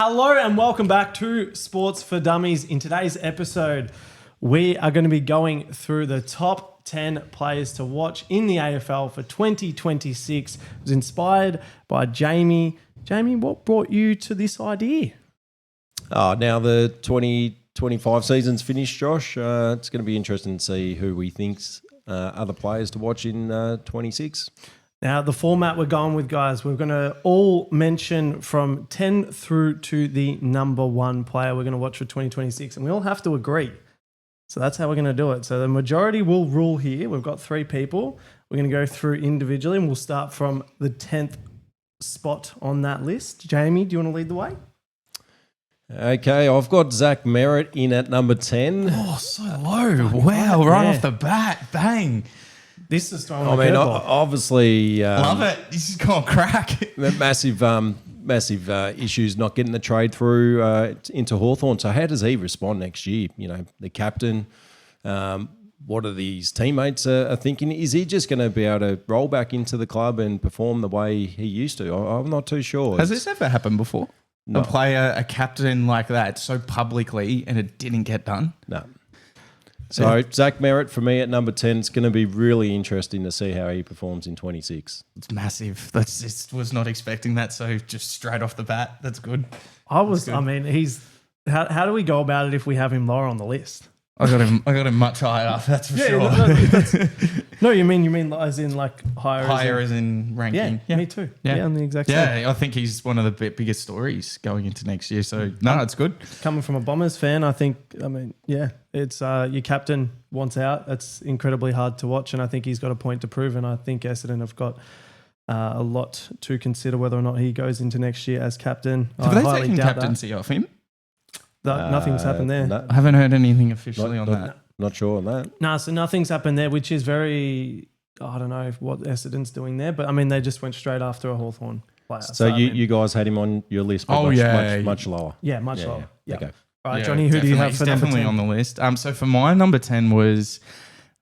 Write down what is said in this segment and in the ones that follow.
Hello and welcome back to Sports for Dummies. In today's episode, we are going to be going through the top 10 players to watch in the AFL for 2026. It was inspired by Jamie. Jamie, what brought you to this idea? Now the 2025 season's finished, Josh. It's going to be interesting to see who we think's other players to watch in 26. Now, the format we're going with, guys, we're going to all mention from 10 through to the number one player we're going to watch for 2026, and we all have to agree. So that's how we're going to do it. So the majority will rule here. We've got three people. We're going to go through individually, and we'll start from the 10th spot on that list. Jamie, do you want to lead the way? Okay, I've got Zach Merritt in at number 10. Oh, so low. Wow, right off the bat. Bang. This is throwing obviously... Love it. This is going crack. massive issues not getting the trade through into Hawthorn. So how does he respond next year? You know, the captain, what are these teammates are thinking? Is he just going to be able to roll back into the club and perform the way he used to? I'm not too sure. Has this ever happened before? No. A player, a captain like that so publicly and it didn't get done? No. So Zach Merritt for me at number 10. It's going to be really interesting to see how he performs in 26. It's massive. Was not expecting that. So just straight off the bat, that's good. How do we go about it if we have him lower on the list? I got him much higher. That's for sure. No, you mean as in like higher as in ranking. Yeah, me too. Yeah, on the exact same. Yeah, I think he's one of the biggest stories going into next year. So no, it's good. Coming from a Bombers fan, it's your captain wants out. That's incredibly hard to watch, and I think he's got a point to prove. And I think Essendon have got a lot to consider whether or not he goes into next year as captain. Have they taken captaincy off him? Nothing's happened there. No. I haven't heard anything officially on that. Not sure on that. No, so nothing's happened there, which is very, I don't know what Essendon's doing there, but I mean, they just went straight after a Hawthorn player. So you guys had him on your list, but much lower. Yeah, much lower. Yeah. Okay. All right, Johnny, who do you have for number 10? Definitely on the list. So for my number 10 was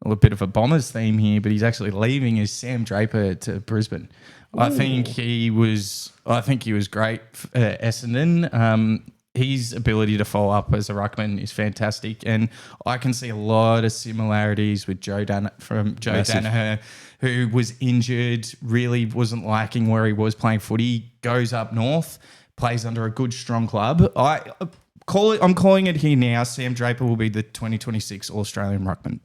a little bit of a Bombers theme here, but he's actually leaving is Sam Draper to Brisbane. Ooh. I think he was great for Essendon. His ability to follow up as a ruckman is fantastic, and I can see a lot of similarities with Joe Danaher, who was injured, really wasn't liking where he was playing footy, goes up north, plays under a good, strong club. I'm calling it here now. Sam Draper will be the 2026 All-Australian ruckman.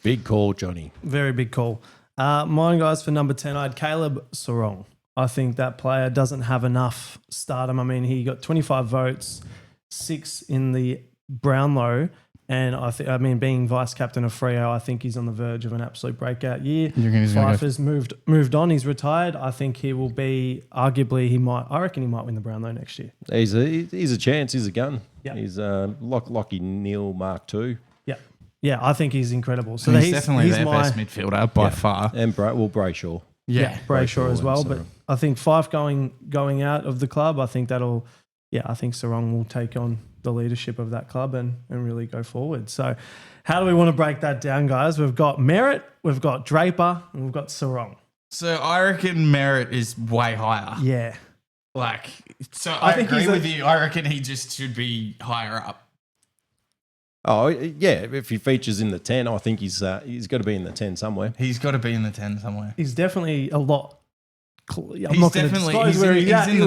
Big call, Johnny. Very big call. Mine, guys, for number 10, I had Caleb Sarong. I think that player doesn't have enough stardom. I mean, he got 25 votes, 6 in the Brownlow, and being vice captain of Freo, I think he's on the verge of an absolute breakout year. Pfeiffer's moved on. He's retired. I think he will be arguably I reckon he might win the Brownlow next year. He's a chance. He's a gun. Yep. He's Lockie Neal Mark II. Yeah, I think he's incredible. So he's definitely their best midfielder by far. And Brayshaw. Yeah, Brayshaw as well. But I think Fife going out of the club, I think Sarong will take on the leadership of that club and really go forward. So how do we want to break that down, guys? We've got Merritt, we've got Draper, and we've got Sarong. So I reckon Merritt is way higher. Yeah. I agree with you. I reckon he just should be higher up. Oh, yeah. If he features in the 10, I think he's got to be in the 10 somewhere. He's got to be in the 10 somewhere. He's definitely a lot. I'm not going to disclose where he's in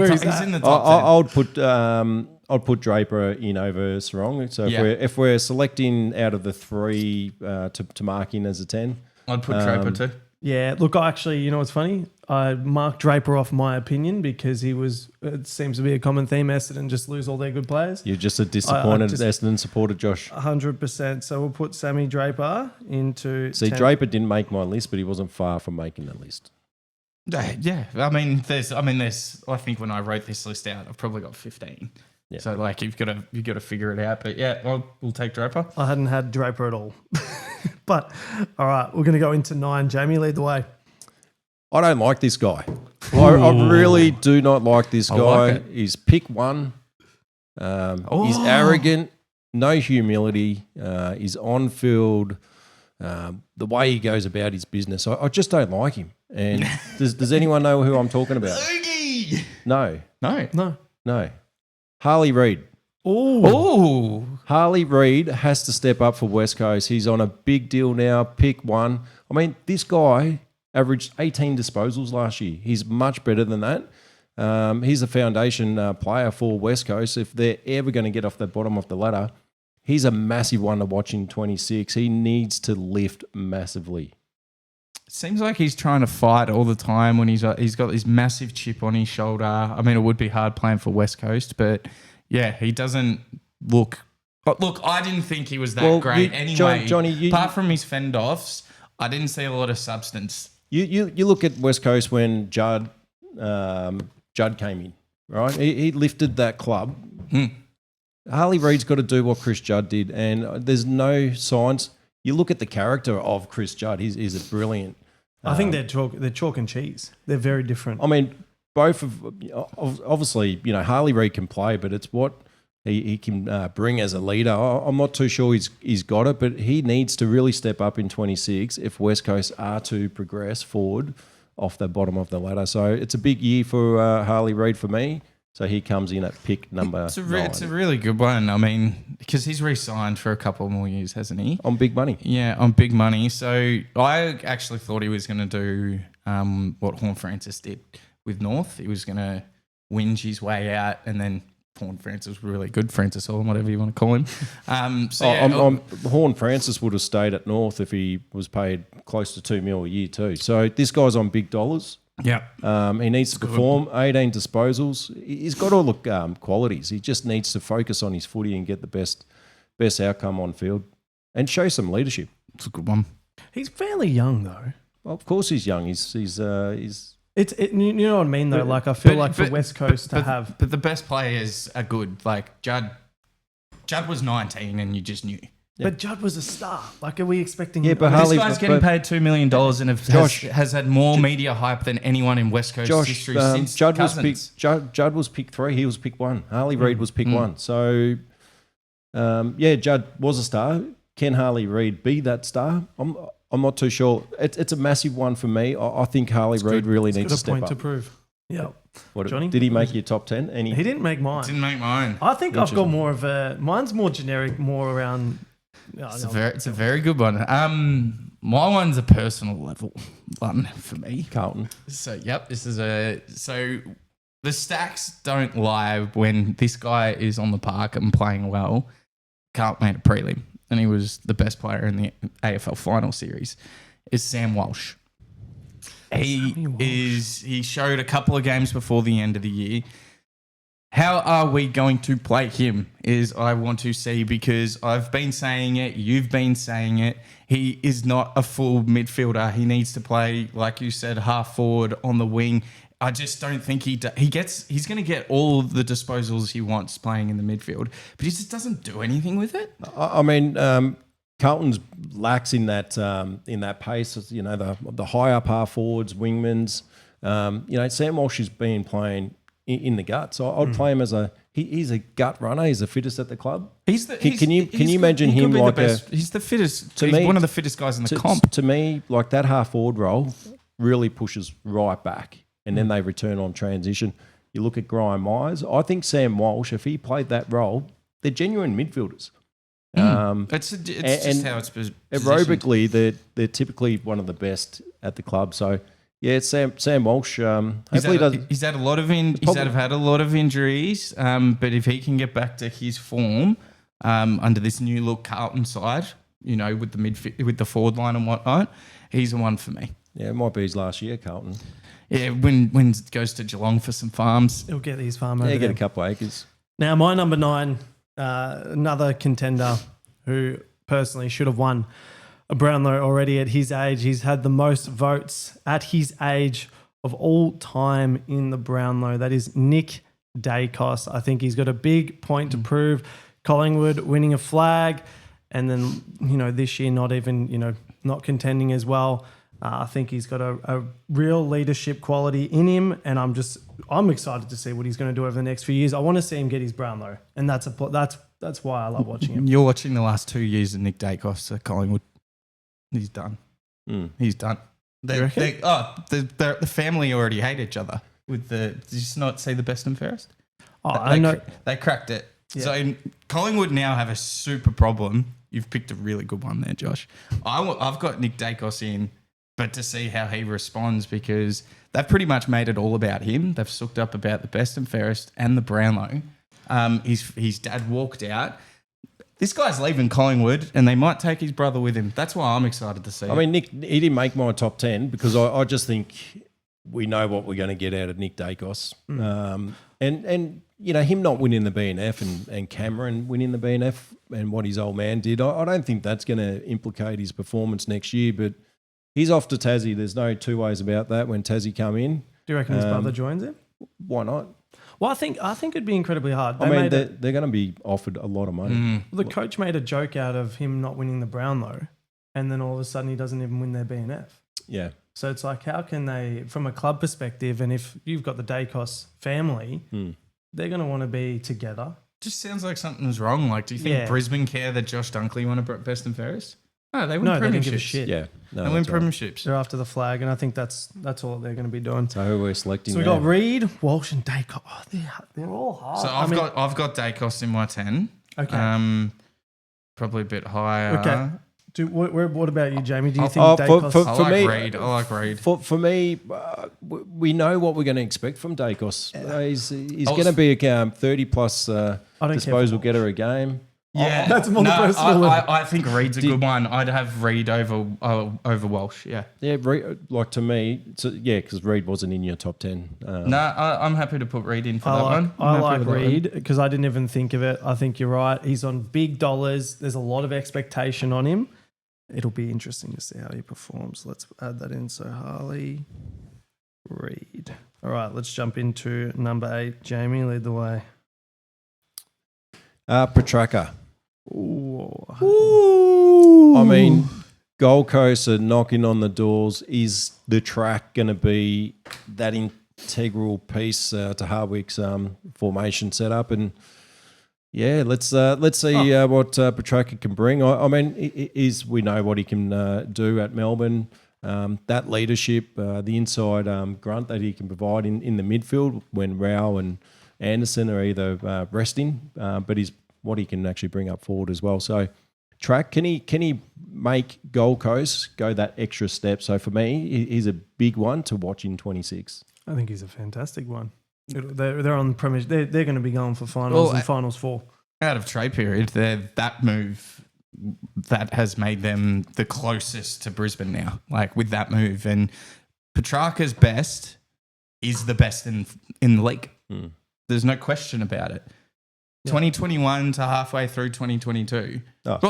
the top 10. I'd put Draper in over Sarong. So if we're selecting out of the 3 to mark in as a 10. I'd put Draper too. Yeah, look, actually, you know what's funny? I marked Draper off my opinion because it seems to be a common theme, Essendon just lose all their good players. You're just a disappointed Essendon supporter, Josh. 100%. So we'll put Sammy Draper into 10. Draper didn't make my list, but he wasn't far from making the list. Yeah. I think when I wrote this list out, I've probably got 15. Yeah. So you've got to figure it out. But yeah, we'll take Draper. I hadn't had Draper at all. But all right, we're going to go into 9. Jamie, lead the way. I don't like this guy. I really do not like this guy. He's pick 1. He's arrogant, no humility. He's on field. The way he goes about his business, I just don't like him. And does anyone know who I'm talking about? Oogie! No. No. Harley Reid. Oh, Harley Reid has to step up for West Coast. He's on a big deal now. Pick one. I mean, this guy averaged 18 disposals last year. He's much better than that. He's a foundation player for West Coast. If they're ever going to get off the bottom of the ladder, he's a massive one to watch in 26. He needs to lift massively. seems like he's trying to fight all the time when he's got this massive chip on his shoulder. I mean, it would be hard playing for West Coast, but yeah, he doesn't look. Look, I didn't think he was that great anyway. Johnny, apart from his fend offs, I didn't see a lot of substance. You look at West Coast when Judd came in, right? He lifted that club. Harley Reid's got to do what Chris Judd did, and there's no signs. You look at the character of Chris Judd; he's a brilliant. I think they're chalk and cheese. They're very different. I mean, both obviously, Harley Reid can play, but it's what he can bring as a leader. I'm not too sure he's got it, but he needs to really step up in 26 if West Coast are to progress forward off the bottom of the ladder. So it's a big year for Harley Reid for me. So he comes in at pick number 9. It's a really good one. I mean, because he's re-signed for a couple more years, hasn't he? On big money. Yeah, on big money. So I actually thought he was going to do what Horn Francis did with North. He was going to whinge his way out, and then Horn Francis was really good. Francis Holland, whatever you want to call him. Horn Francis would have stayed at North if he was paid close to $2 million a year too. So this guy's on big dollars. Yeah. He needs to perform. 18 disposals. He's got all the qualities. He just needs to focus on his footy and get the best outcome on field and show some leadership. It's a good one. He's fairly young though. Well, of course he's young. He's you know what I mean though. Like I feel like for West Coast to have, but the best players are good. Like Judd was 19, and you just knew. But Judd was a star. Like, are we expecting? Yeah, but this guy's getting paid $2 million and has had more media hype than anyone in West Coast history since Judd Cousins. Judd was pick 3. He was pick 1. Harley Reid was pick 1. So, Judd was a star. Can Harley Reid be that star? I'm not too sure. It's a massive one for me. I think Harley Reid really needs to step up. Point to prove. Yeah. Johnny, did he make your top 10? He didn't make mine. Didn't make mine. I think I've got more of a. Mine's more generic, more around. It's a very good one. My one's a personal level one for me. Carlton. So this is the stacks don't lie when this guy is on the park and playing well. Carlton made a prelim, and he was the best player in the AFL final series. Is Sam Walsh. He showed a couple of games before the end of the year. How are we going to play him is I want to see, because I've been saying it, you've been saying it. He is not a full midfielder. He needs to play, like you said, half forward on the wing. I just don't think he's going to get all the disposals he wants playing in the midfield, but he just doesn't do anything with it. I mean, Carlton's lacks in that pace. The high up half forwards, wingmans. Sam Walsh has been playing in the gut, so I'd play him as he's a gut runner. He's the fittest at the club. Can you imagine him like he's the fittest? He's one of the fittest guys in the comp. To me, like that half forward role really pushes right back, and then they return on transition. You look at Graham Myers. I think Sam Walsh, if he played that role, they're genuine midfielders. It's just how it's positioned. Aerobically, they're typically one of the best at the club. So. Yeah, it's Sam Walsh. He's had a lot of had a lot of injuries, but if he can get back to his form under this new look Carlton side, with the forward line and whatnot, he's the one for me. Yeah, it might be his last year, Carlton. Yeah, when it goes to Geelong for some farms, he'll get his farm. Yeah, get a couple of acres. Now, my number 9, another contender who personally should have won a Brownlow already at his age. He's had the most votes at his age of all time in the Brownlow. That is Nick Dacos. I think he's got a big point to prove. Collingwood winning a flag, and then this year not contending as well. I think he's got a real leadership quality in him, and I'm excited to see what he's going to do over the next few years. I want to see him get his Brownlow, and that's why I love watching him. You're watching the last 2 years of Nick Dacos at Collingwood. He's done. He's done. The family already hate each other. Did you not see the best and fairest? Oh, I know. They cracked it. Yeah. So Collingwood now have a super problem. You've picked a really good one there, Josh. I've got Nick Dacos in, but to see how he responds, because they've pretty much made it all about him. They've sucked up about the best and fairest and the Brownlow. His dad walked out. This guy's leaving Collingwood, and they might take his brother with him. That's why I'm excited to see it. I mean, Nick, he didn't make my top 10 because I just think we know what we're going to get out of Nick Dacos. And you know, him not winning the BNF and Cameron winning the BNF and what his old man did, I don't think that's going to implicate his performance next year. But he's off to Tassie. There's no two ways about that when Tassie come in. Do you reckon his brother joins him? Why not? Well, I think it'd be incredibly hard. They're going to be offered a lot of money. The coach made a joke out of him not winning the Brownlow, and then all of a sudden he doesn't even win their BNF. Yeah. So it's like, how can they, from a club perspective, and if you've got the Dacos family, they're going to want to be together. Just sounds like something's wrong. Like, do you think Brisbane care that Josh Dunkley won a best and fairest? No, they win premierships. They don't give a shit. Yeah. No, they win premierships. They're after the flag, and I think that's all they're going to be doing. So who we're selecting? So we got Reed, Walsh, and Dacos. Oh, they're all hard. So I've got Dacos in my 10. Okay. Probably a bit higher. Okay. What about you, Jamie? Do you think Dacos? I like Reed. For me, we know what we're going to expect from Dacos. He's going to be a 30-plus disposal getter a game. Yeah, that's more personal. I think Reed's a good one. I'd have Reed over Walsh. Yeah. Yeah, like to me, because Reed wasn't in your top 10. I'm happy to put Reed in for that one. I like Reed because I didn't even think of it. I think you're right. He's on big dollars. There's a lot of expectation on him. It'll be interesting to see how he performs. Let's add that in. So Harley, Reed. All right, let's jump into number 8. Jamie, lead the way. Petrarca. Ooh. I mean, Gold Coast are knocking on the doors. Is the track going to be that integral piece to Hardwick's formation setup? And yeah, let's see what Petrarca can bring. I mean, we know what he can do at Melbourne. That leadership, the inside grunt that he can provide in the midfield when Rao and Anderson are either resting, but he's what he can actually bring up forward as well. So, track, can he make Gold Coast go that extra step? So for me, he's a big one to watch in 26. I think he's a fantastic one. They're on the premise. They're going to be going for finals and finals 4. Out of trade period, that move that has made them the closest to Brisbane now. Like with that move, and Petrarca's best is the best in the league. There's no question about it. 2021 to halfway through 2022.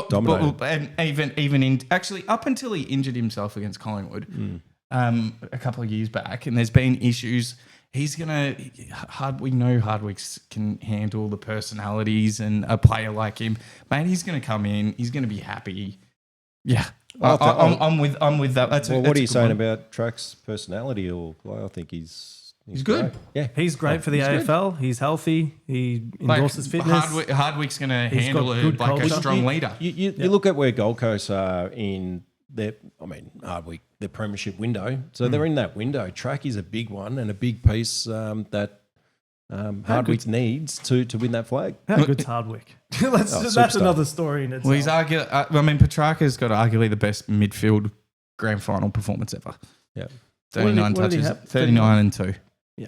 Dominated. And even in actually up until he injured himself against Collingwood a couple of years back, and there's been issues. We know Hardwicks can handle the personalities and a player like him. Mate, he's going to come in. He's going to be happy. Yeah. I'm with that. What are you saying about Track's personality? I think he's good. Great. Yeah, he's great for the AFL. Good. He's healthy. He endorses fitness. Hardwick's going to handle it like a strong leader. You look at where Gold Coast are in Hardwick, the premiership window. So they're in that window. Track is a big one and a big piece that Hardwick needs to win that flag. How good's Hardwick? That's another story in itself. Well, Petrarca's got arguably the best midfield grand final performance ever. Yeah. 39 touches, 39 and 2. Yeah.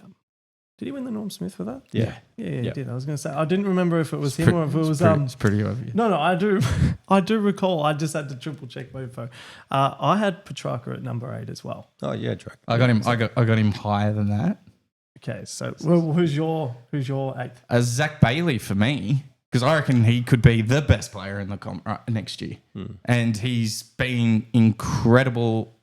Did he win the Norm Smith for that? Yeah. Yeah, he did. I was going to say, I didn't remember if it was him or if it was... It's pretty obvious. No, I do recall. I just had to triple check my info. I had Petrarca at number 8 as well. Oh, yeah, Drake. I got him higher than that. Okay, so who's your 8th? Zach Bailey for me, because I reckon he could be the best player in the comp next year. And he's been incredible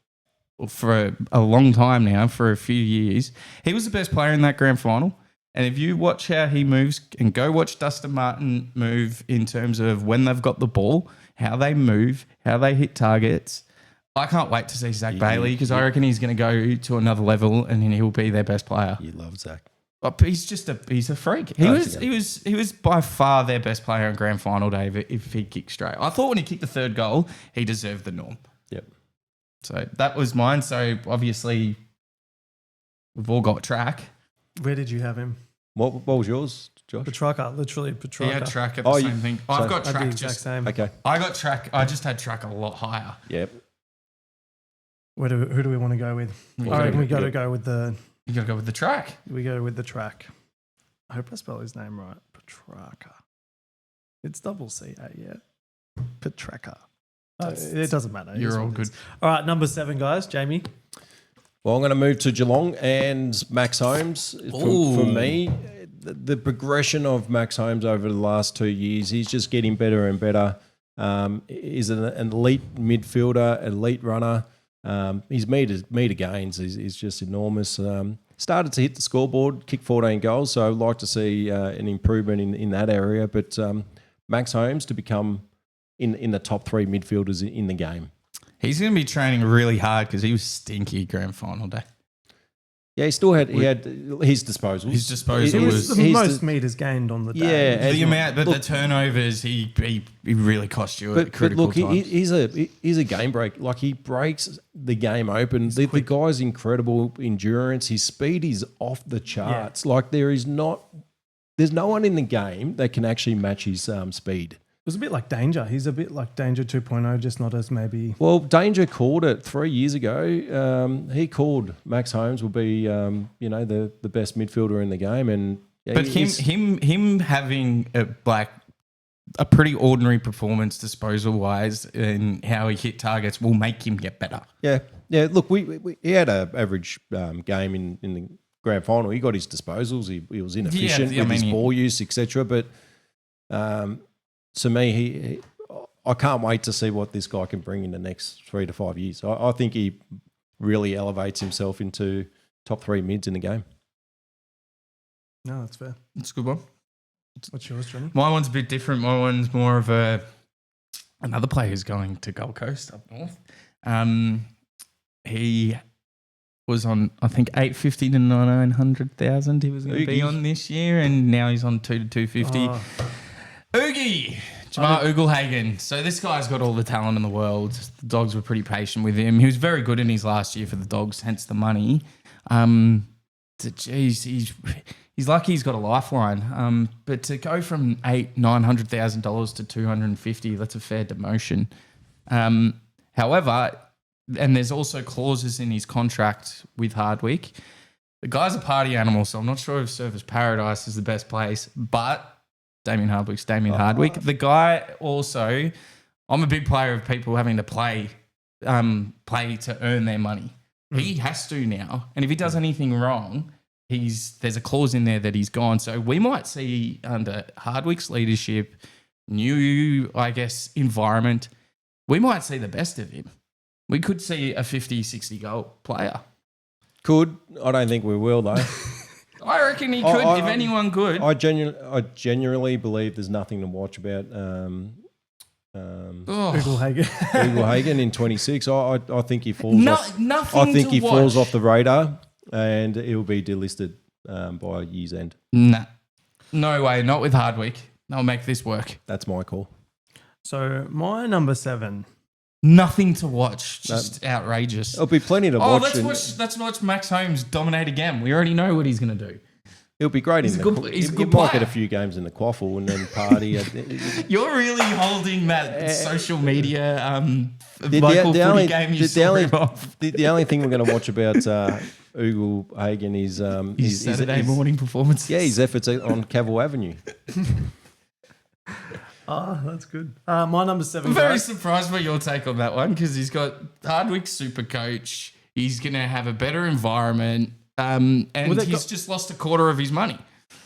for a long time now, for a few years. He was the best player in that grand final. And if you watch how he moves and go watch Dustin Martin move in terms of when they've got the ball, how they move, how they hit targets, I can't wait to see Zach Bailey because I reckon he's going to go to another level and then he'll be their best player. You love Zach. He's a freak. He was by far their best player on grand final day if he kicked straight. I thought when he kicked the third goal, he deserved the Norm. Yep. So that was mine. So obviously we've all got Track. Where did you have him? What was yours, Josh? Petrarca, literally He Petrarca. had track at the same thing. I've got I did track the exact just. same. Okay. I got track. I just had track a lot higher. Yep. Who do we want to go with? We I reckon we gotta- got to go with the. You got to go with the track. We go with the track. I hope I spell his name right. Petrarca. It's double C-A, yeah. Petrarca. It doesn't matter. It is You're all what it good. is. All right, number 7, guys. Jamie. Well, I'm going to move to Geelong and Max Holmes. For me, the progression of Max Holmes over the last 2 years, he's just getting better and better. He's an elite midfielder, elite runner. His meter gains is just enormous. Started to hit the scoreboard, kicked 14 goals, so I'd like to see an improvement in that area. But Max Holmes to become in the top 3 midfielders in the game. He's going to be training really hard because he was stinky grand final day. Yeah, he had his disposals. His disposal It was was the most meters gained on the day. Yeah, the amount, but the turnovers, he really cost you at critical look, times. he's a game break. Like, he breaks the game open. The guy's incredible endurance. His speed is off the charts. Yeah. Like, there's no one in the game that can actually match his speed. It was a bit like Danger. He's a bit like Danger 2.0, just not as maybe... Well, Danger called it 3 years ago. He called Max Holmes will be, the best midfielder in the game. And but him having a pretty ordinary performance disposal wise and how he hit targets will make him get better. Yeah. Look, he had an average game in the grand final. He got his disposals. He was inefficient with his ball use, etc. But to me, I can't wait to see what this guy can bring in the next 3 to 5 years. I think he really elevates himself into top 3 mids in the game. No, that's fair. That's a good one. What's yours, Johnny? My one's a bit different. My one's more of another player who's going to Gold Coast up north. He was on, I think, 850 to 900,000 he was going to be on this year, and now he's on 2 to 250. Oh. Oogie, Jamar Ugelhagen. So this guy's got all the talent in the world. The Dogs were pretty patient with him. He was very good in his last year for the Dogs, hence the money. He's lucky he's got a lifeline. But to go from $900,000 to $250, that's a fair demotion. However, and there's also clauses in his contract with Hardwick. The guy's a party animal, so I'm not sure if Surfers Paradise is the best place, but Damien Hardwick. The guy also, I'm a big player of people having to play to earn their money. He has to now. And if he does anything wrong, there's a clause in there that he's gone. So we might see under Hardwick's leadership, new, I guess, environment, we might see the best of him. We could see a 50, 60 goal player. Could. I don't think we will, though. I reckon he could, if anyone could. I genuinely believe there's nothing to watch about Ugelhagen in 26. I think he falls off. Nothing I think to he watch. falls off the radar and he'll be delisted by year's end. Nah. No way. Not with Hardwick. They'll make this work. That's my call. So my number 7. Nothing to watch. Just outrageous. There'll be plenty to watch. Let's watch Max Holmes dominate again. We already know what he's going to do. He'll be great. He's a good He might get a few games in the quaffle and then party. You're really holding that social media The only thing we're going to watch about Ugelhagen is his Saturday morning performance. Yeah, his efforts on Cavill Avenue. Oh, that's good. My number 7. I'm very surprised by your take on that one because he's got Hardwick super coach. He's going to have a better environment. And he's just lost a quarter of his money.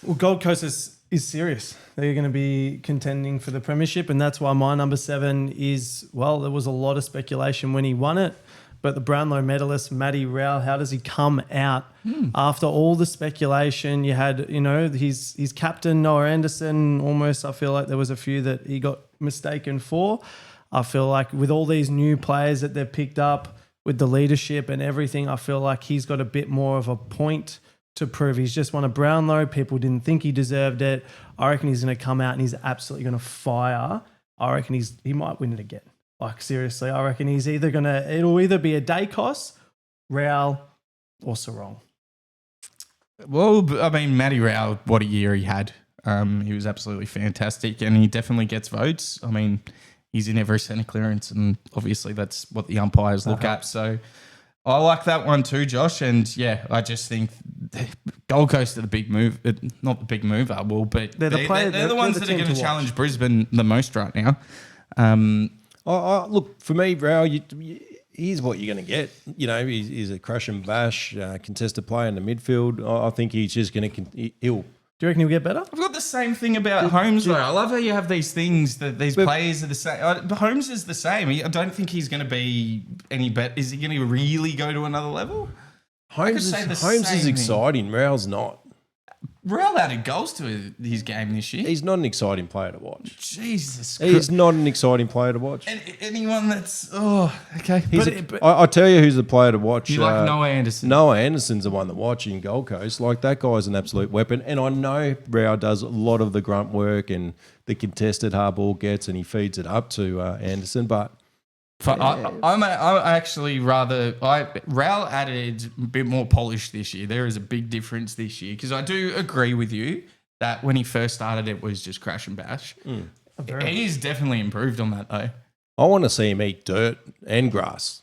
Well, Gold Coast is serious. They're going to be contending for the premiership, and that's why my number 7 is, well, there was a lot of speculation when he won it, but the Brownlow medalist, Matty Rowell, how does he come out after all the speculation? You had, his captain, Noah Anderson, almost, I feel like there was a few that he got mistaken for. I feel like with all these new players that they've picked up, with the leadership and everything, I feel like he's got a bit more of a point to prove. He's just won a Brownlow. People didn't think he deserved it. I reckon he's going to come out and he's absolutely going to fire. I reckon he might win it again. Like, seriously, I reckon he's it'll either be a Dacos, Rowell, or Sarong. Well, I mean, Matty Rowell, what a year he had. He was absolutely fantastic, and he definitely gets votes. I mean, he's in every centre clearance, and obviously that's what the umpires look at. So I like that one too, Josh. And yeah, I just think Gold Coast are the big move, not the big mover, but they're the ones that are going to challenge Brisbane the most right now. Look, for me, Rao, here's what you're going to get. You know, he's a crash and bash contested player in the midfield. I think he's just going to he'll. Do you reckon he'll get better? I've got the same thing about Holmes, though. I love how you have these things that these players are the same. Holmes is the same. I don't think he's going to be any better. Is he going to really go to another level? Holmes is exciting. Rao's not. Raul added goals to his game this year. He's not an exciting player to watch. Jesus Christ. He's not an exciting player to watch. Anyone that's... okay. I tell you who's the player to watch. You like Noah Anderson? Noah Anderson's the one that watch in Gold Coast. Like, that guy's an absolute weapon. And I know Rao does a lot of the grunt work and the contested hard ball gets, and he feeds it up to Anderson. But I actually rather... Raul added a bit more polish this year. There is a big difference this year, because I do agree with you that when he first started, it was just crash and bash. He's definitely improved on that, though. I want to see him eat dirt and grass.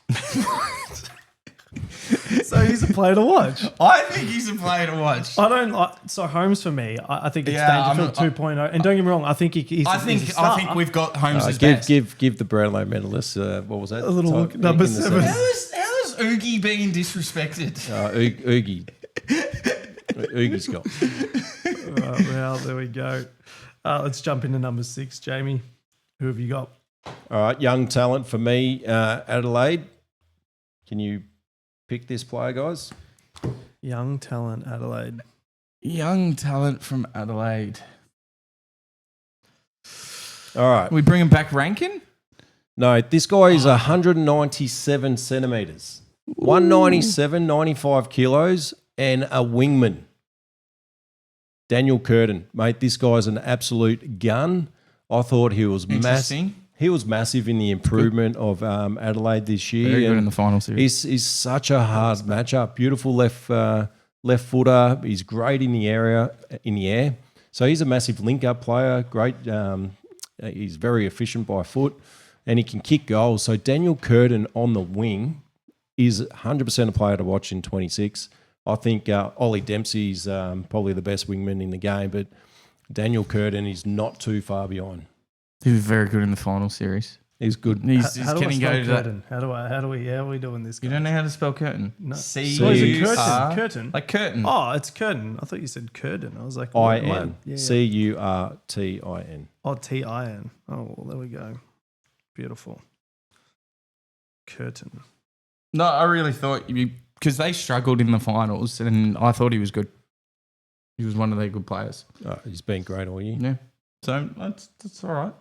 So he's a player to watch. I think he's a player to watch. I don't. So Holmes for me, I think it's Dangerfield 2.0. And don't get me wrong, I think he's. I think we've got Holmes as give, best. Give the Brownlow medalist. What was that? A little look, number 7. How is Oogie being disrespected? Oogie. Oogie's got. Right, well, there we go. Let's jump into number 6, Jamie. Who have you got? All right, young talent for me, Adelaide. Can you pick this player, guys? Young talent, Adelaide. Young talent from Adelaide. All right. We bring him back ranking? No, this guy is 197 centimetres. 197, 95 kilos, and a wingman. Daniel Curtin. Mate, this guy's an absolute gun. I thought he was massive. He was massive in the improvement of Adelaide this year. Very good in the final series. He's such a hard matchup. Beautiful left footer. He's great in the air. So he's a massive link-up player. Great. He's very efficient by foot, and he can kick goals. So Daniel Curtin on the wing is 100% a player to watch in 26. I think Ollie Dempsey's probably the best wingman in the game, but Daniel Curtin is not too far behind. He was very good in the final series. He's good. How do I spell Curtin? How are we doing this? You don't know how to spell curtain? No. C-U-R. Curtain? Like curtain. Oh, it's curtain. I thought you said curtain. I was like, I-N. C-U-R-T-I-N. Oh, T-I-N. Oh, well, there we go. Beautiful. Curtain. No, I really thought because they struggled in the finals, and I thought he was good. He was one of their good players. Oh, he's been great all year. Yeah. So that's all right.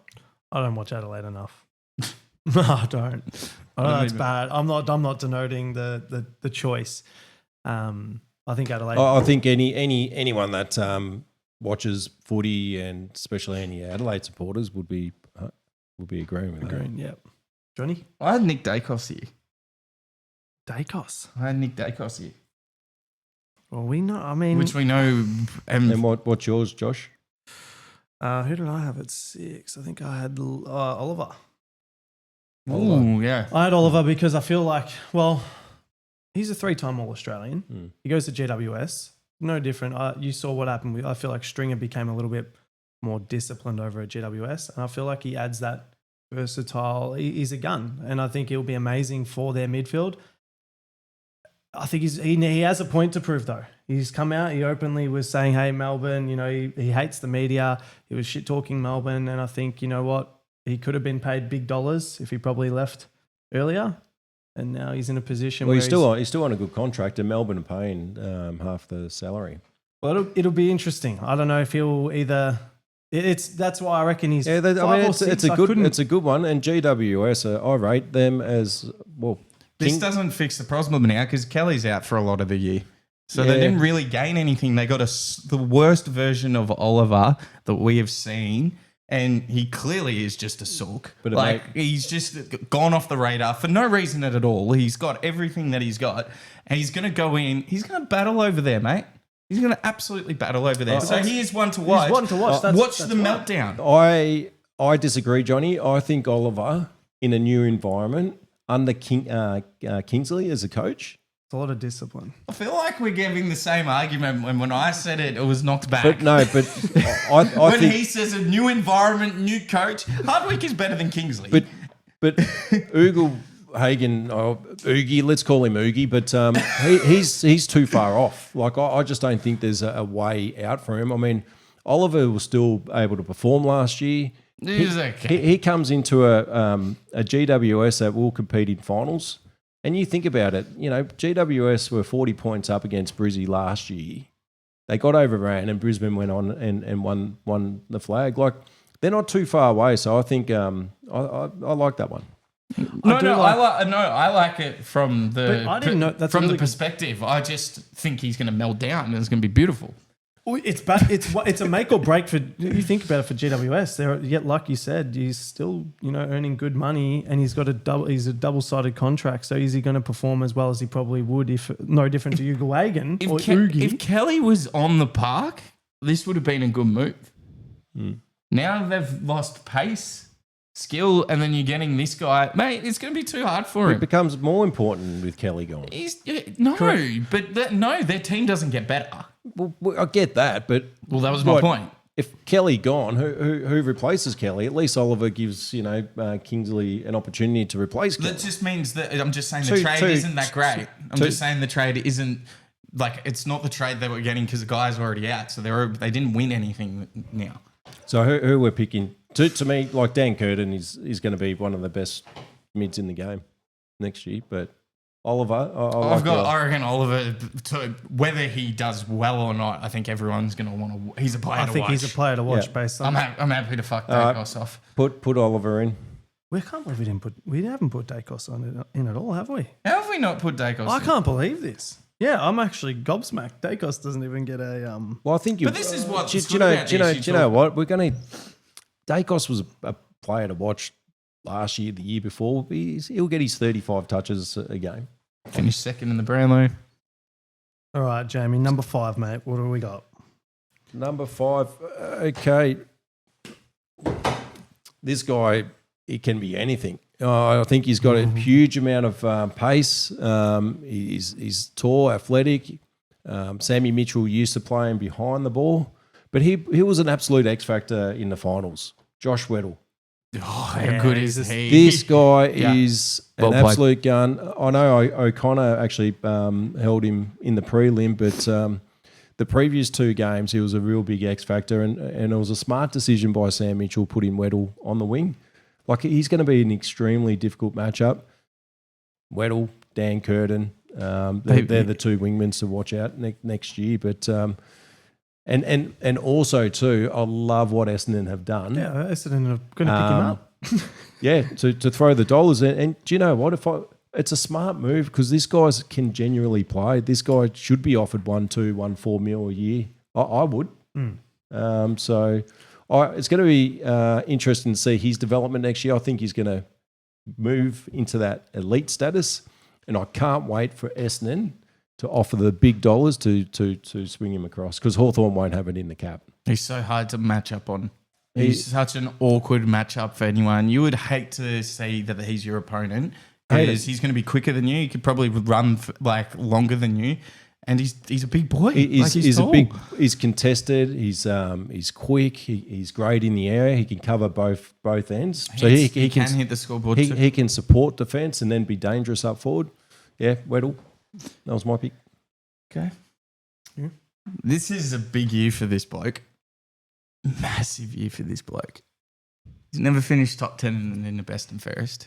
I don't watch Adelaide enough. No, I don't. I know that's bad. I'm not denoting the choice. I think Adelaide. I think anyone that watches footy, and especially any Adelaide supporters, would be agreeing with that. Yep. Johnny? I had Nick Dacos here. Dacos? I had Nick Dacos here. Well, we know. I mean, which we know. And what's yours, Josh? Who did I have at 6? I think I had Oliver. Oh, yeah. I had Oliver because I feel like, well, he's a 3-time All-Australian. He goes to GWS. No different. You saw what happened. I feel like Stringer became a little bit more disciplined over at GWS, and I feel like he adds that versatile. He's a gun, and I think he'll be amazing for their midfield. I think he has a point to prove, though. He's come out. He openly was saying, hey, Melbourne, he hates the media. He was shit-talking Melbourne. And I think, you know what? He could have been paid big dollars if he probably left earlier. And now he's in a position where he's still on a good contract, and Melbourne are paying half the salary. Well, it'll be interesting. I don't know if he'll either... That's why I reckon he's... Yeah, it's a good one. And GWS, I rate them as... well. This doesn't fix the problem now because Kelly's out for a lot of the year. So they didn't really gain anything. They got the worst version of Oliver that we have seen, and he clearly is just a sulk. But he's just gone off the radar for no reason at all. He's got everything that he's got, and he's going to go in. He's going to battle over there, mate. He's going to absolutely battle over there. So he is one to watch. He's one to watch. Watch That's the right. meltdown. I disagree, Johnny. I think Oliver in a new environment under Kingsley as a coach. It's a lot of discipline. I feel like we're giving the same argument when I said it was knocked back. But no, but I when think he says a new environment, new coach, Hardwick is better than Kingsley. But Oogie Hagen, Oogie, let's call him Oogie, but he's too far off. Like I just don't think there's a way out for him. I mean, Oliver was still able to perform last year. He comes into a GWS that will compete in finals. And you think about it, GWS were 40 points up against Brizzy last year. They got overran and Brisbane went on and won the flag. Like, they're not too far away. So I think I like that one. I like it from the I didn't know, that's from really the perspective. I just think he's going to melt down and it's going to be beautiful. It's a make or break for you. Think about it for GWS. Yet, like you said, he's still earning good money, and he's got a double-sided contract. So is he going to perform as well as he probably would if no different to Hugo Hagen or Oogie? If Kelly was on the park, this would have been a good move. Now they've lost pace, skill, and then you're getting this guy, mate. It's going to be too hard for him. It becomes more important with Kelly gone. Their team doesn't get better. Well, I get that, but that was my point. If Kelly gone, who replaces Kelly? At least Oliver gives Kingsley an opportunity to replace Kelly. That just means that I'm just saying the trade isn't that great. I'm just saying the trade isn't like it's not the trade they were getting because the guy's already out, so they didn't win anything now. So who we're picking? To me, like Dan Curtin is going to be one of the best mids in the game next year, but. Oliver, I reckon Oliver. Whether he does well or not, I think everyone's going to want to. He's a player to watch. I think he's a player to watch based on. I'm happy to fuck Dacos off. Put Oliver in. We can't believe we haven't put Dacos in at all, have we? How have we not put Dacos? I can't believe this. Yeah, I'm actually gobsmacked. Dacos doesn't even get a. Well, I think you. But this is what. Do you know what? We're going to. Dacos was a player to watch. Last year, the year before, he'll get his 35 touches a game. Finish second in the Brownlow. All right, Jamie, number 5, mate. What do we got? Number 5. Okay. This guy, he can be anything. I think he's got a huge amount of pace. He's tall, athletic. Sammy Mitchell used to play him behind the ball, but he was an absolute X factor in the finals. Josh Weddle. Oh, how good is he? This guy is an absolute gun. I know O'Connor actually held him in the prelim, but the previous 2 games, he was a real big X factor, and it was a smart decision by Sam Mitchell putting Weddle on the wing. Like, he's going to be an extremely difficult matchup. Weddle, Dan Curtin, they're the 2 wingmen to watch out next year, but. And also too, I love what Essendon have done. Yeah, Essendon are going to pick him up. Yeah, to throw the dollars in. And do you know what? It's a smart move because this guy can genuinely play. This guy should be offered 1, 2, 1, 4 mil a year. I would. So it's going to be interesting to see his development next year. I think he's going to move into that elite status, and I can't wait for Essendon to offer the big dollars to swing him across because Hawthorn won't have it in the cap. He's so hard to match up on. He's such an awkward matchup for anyone. You would hate to see that he's your opponent because he's going to be quicker than you. He could probably run longer than you, and he's a big boy. He's tall. He's contested. He's quick. He's great in the air. He can cover both ends. So he can hit the scoreboard. He can support defence and then be dangerous up forward. Yeah, Weddle. That was my pick. Okay. Yeah. This is a big year for this bloke. Massive year for this bloke. He's never finished top 10 in the best and fairest.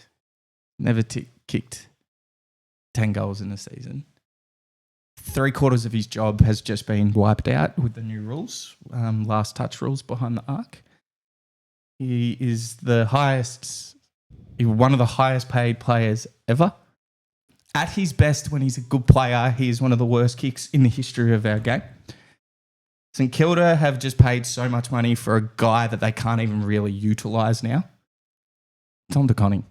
Never kicked 10 goals in a season. 3/4 of his job has just been wiped out with the new rules, last touch rules behind the arc. He is one of the highest paid players ever. At his best, when he's a good player, he is one of the worst kicks in the history of our game. St Kilda have just paid so much money for a guy that they can't even really utilise now. Tom De Koning.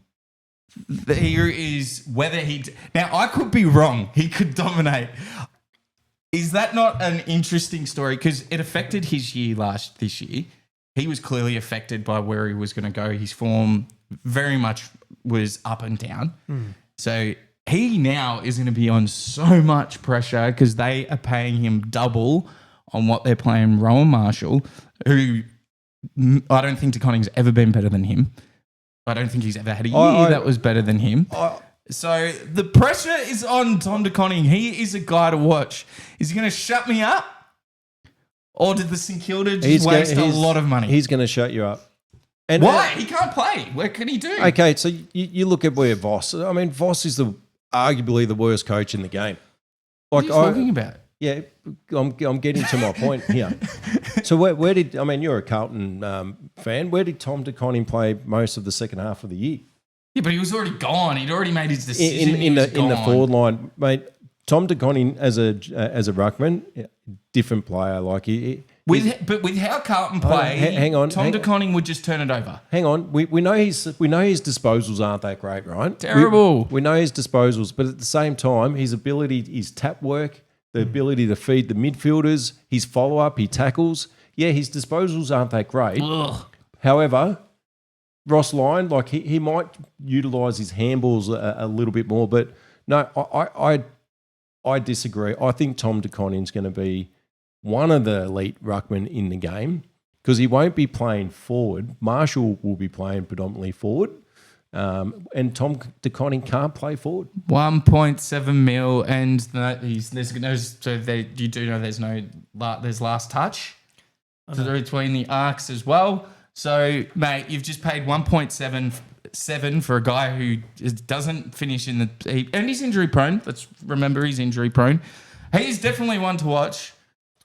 Here is whether now I could be wrong. He could dominate. Is that not an interesting story? Because it affected his year this year. He was clearly affected by where he was going to go. His form very much was up and down. So he now is going to be on so much pressure because they are paying him double on what they're paying Rowan Marshall, who I don't think DeConning's ever been better than him. I don't think he's ever had a year that was better than him. So the pressure is on Tom DeConning. He is a guy to watch. Is he going to shut me up? Or did the St Kilda just waste a lot of money? He's going to shut you up. And why? He can't play. What can he do? Okay, so you look at where Voss. I mean, Voss is arguably the worst coach in the game. What are you talking about? Yeah, I'm getting to my point here. So where did you're a Carlton fan. Where did Tom DeConning play most of the second half of the year? Yeah, but he was already gone. He'd already made his decision. In the forward line, mate. Tom DeConning as a ruckman, different player. Like with how Carlton play, hang on, Tom DeConning would just turn it over. Hang on, we know his disposals aren't that great, right? Terrible. We know his disposals, but at the same time, his ability, his tap work, the ability to feed the midfielders, his follow up, he tackles. Yeah, his disposals aren't that great. Ugh. However, Ross Lyon, like he might utilise his handballs a little bit more, but no, I disagree. I think Tom DeConning's going to be one of the elite ruckmen in the game because he won't be playing forward. Marshall will be playing predominantly forward, and Tom DeConning can't play forward. 1.7 mil, and you do know there's last touch between the arcs as well. So, mate, you've just paid 1.77 for a guy who doesn't finish in and he's injury prone. Let's remember he's injury prone. He's definitely one to watch,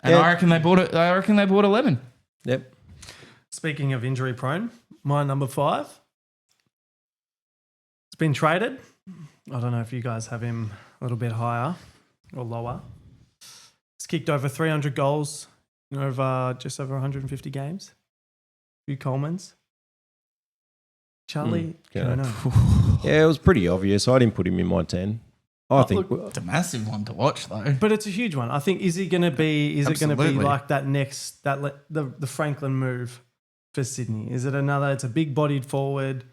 and I reckon they bought it. I reckon they bought 11. Yep. Speaking of injury prone, my number 5. It's been traded. I don't know if you guys have him a little bit higher or lower. He's kicked over 300 goals in just over 150 games. Few Colemans. Charlie Curnow. Yeah, it was pretty obvious. I didn't put him in my 10. I think it's a massive one to watch, though. But it's a huge one. I think is it going to be like that next the Franklin move for Sydney? Is it another? It's a big-bodied forward.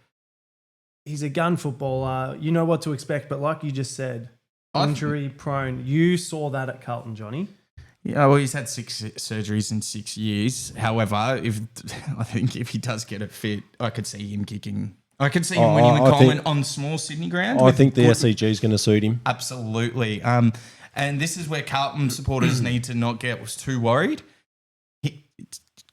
He's a gun footballer. You know what to expect, but like you just said, injury prone. You saw that at Carlton, Johnny. Yeah, well, he's had 6 surgeries in 6 years. However, I think if he does get it fit, I could see him kicking. I could see him winning the Coleman on small Sydney ground. I think the SCG is going to suit him. Absolutely. And this is where Carlton supporters need to not get too worried.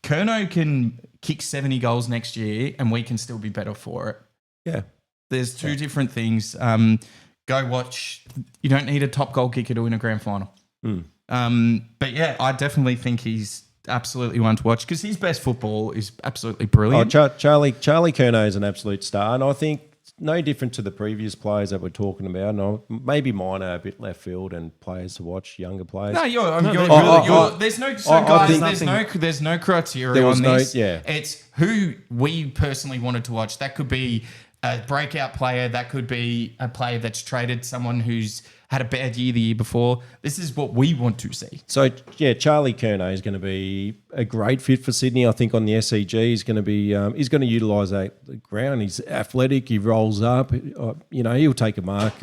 Curnow can kick 70 goals next year, and we can still be better for it. Yeah. There's two different things. Go watch. You don't need a top goal kicker to win a grand final. But yeah, I definitely think he's absolutely one to watch because his best football is absolutely brilliant. Charlie Curnow is an absolute star, and I think no different to the previous players that we're talking about. And maybe mine are a bit left field and players to watch, younger players. No, there's no criteria on this. It's who we personally wanted to watch. That could be a breakout player. That could be a player that's traded, someone who's had a bad year the year before. This is what we want to see. So, yeah, Charlie Curnow is going to be a great fit for Sydney. I think on the SCG, he's going to be he's going to utilise that ground. He's athletic. He rolls up. He'll take a mark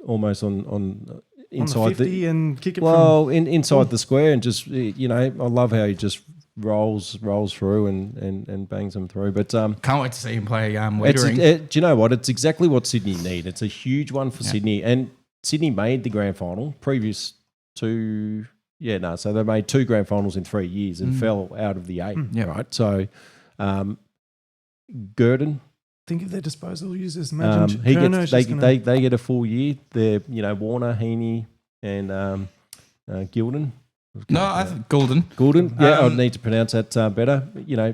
almost on inside on the 50 and kick it inside the square, and just I love how he just rolls through and bangs them through. But can't wait to see him play do you know what? It's exactly what Sydney need. It's a huge one for Sydney, and Sydney made the grand final previous to so they made 2 grand finals in 3 years and fell out of the 8. Right. So Gurdon. Think of their disposal users. Imagine they get a full year. They're Warner, Heaney, and Gilden. No, I think Goulden. Goulden. Yeah, I'd need to pronounce that better.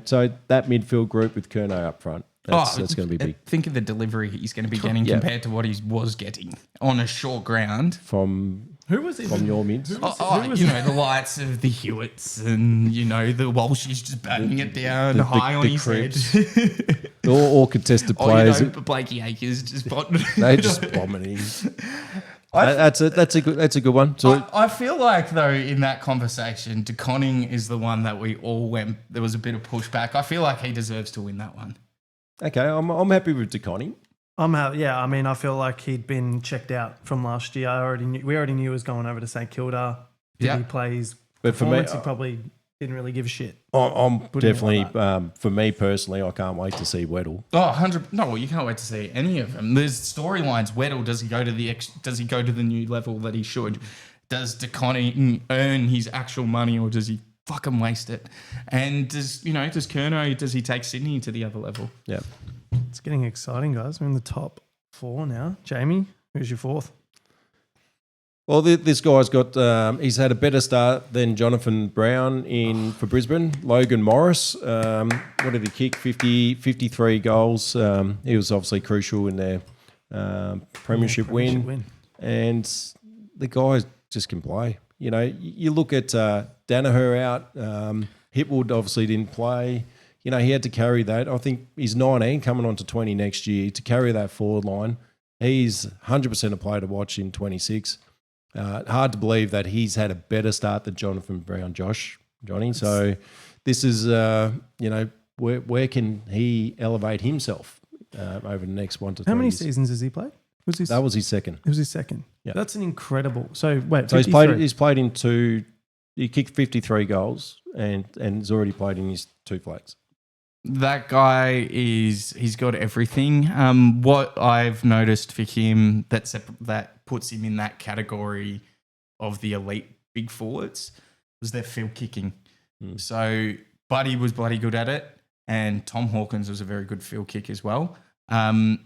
So that midfield group with Curnow up front. That's going to be big. Think of the delivery he's going to be getting compared to what he was getting on a short ground. From your mids. The lights of the Hewitts and, the Walshies just batting it down high on his head. or contested players. Blakey Acres just they just bombing him. That's a good one. So I feel like though in that conversation, DeConning is the one that we all went. There was a bit of pushback. I feel like he deserves to win that one. okay, I'm happy with DeConning. I mean, I feel like he'd been checked out from last year. We already knew he was going over to St Kilda. Did he play his But for me, performance? He probably didn't really give a shit. I'm Putting it definitely, like for me personally, I can't wait to see Weddle. Oh, 100. No, well, you can't wait to see any of them. There's storylines. Weddle, does he go to the new level that he should? Does DeConning earn his actual money, or does he fucking waste it? And does Curnow, does he take Sydney to the other level? Yeah. It's getting exciting, guys. We're in the top 4 now. Jamie, who's your 4th? Well, this guy's got, he's had a better start than Jonathan Brown for Brisbane. Logan Morris, what did he kick? 53 goals. He was obviously crucial in their premiership win. And the guy just can play. You know, you look at Danaher out. Hipwood obviously didn't play. You know, he had to carry that. I think he's 19, coming on to 20 next year. To carry that forward line, he's 100% a player to watch in 26. Hard to believe that he's had a better start than Jonathan Brown, Johnny. So this is, where can he elevate himself over the next 1 to 3 How many years? seasons has he played? That was his second. It was his second. Yeah. That's an incredible. So wait, So 53. he's played in 2. He kicked 53 goals and has already played in his 2 flags. That guy he's got everything. What I've noticed for him that puts him in that category of the elite big forwards was their field kicking. So Buddy was bloody good at it, and Tom Hawkins was a very good field kick as well. So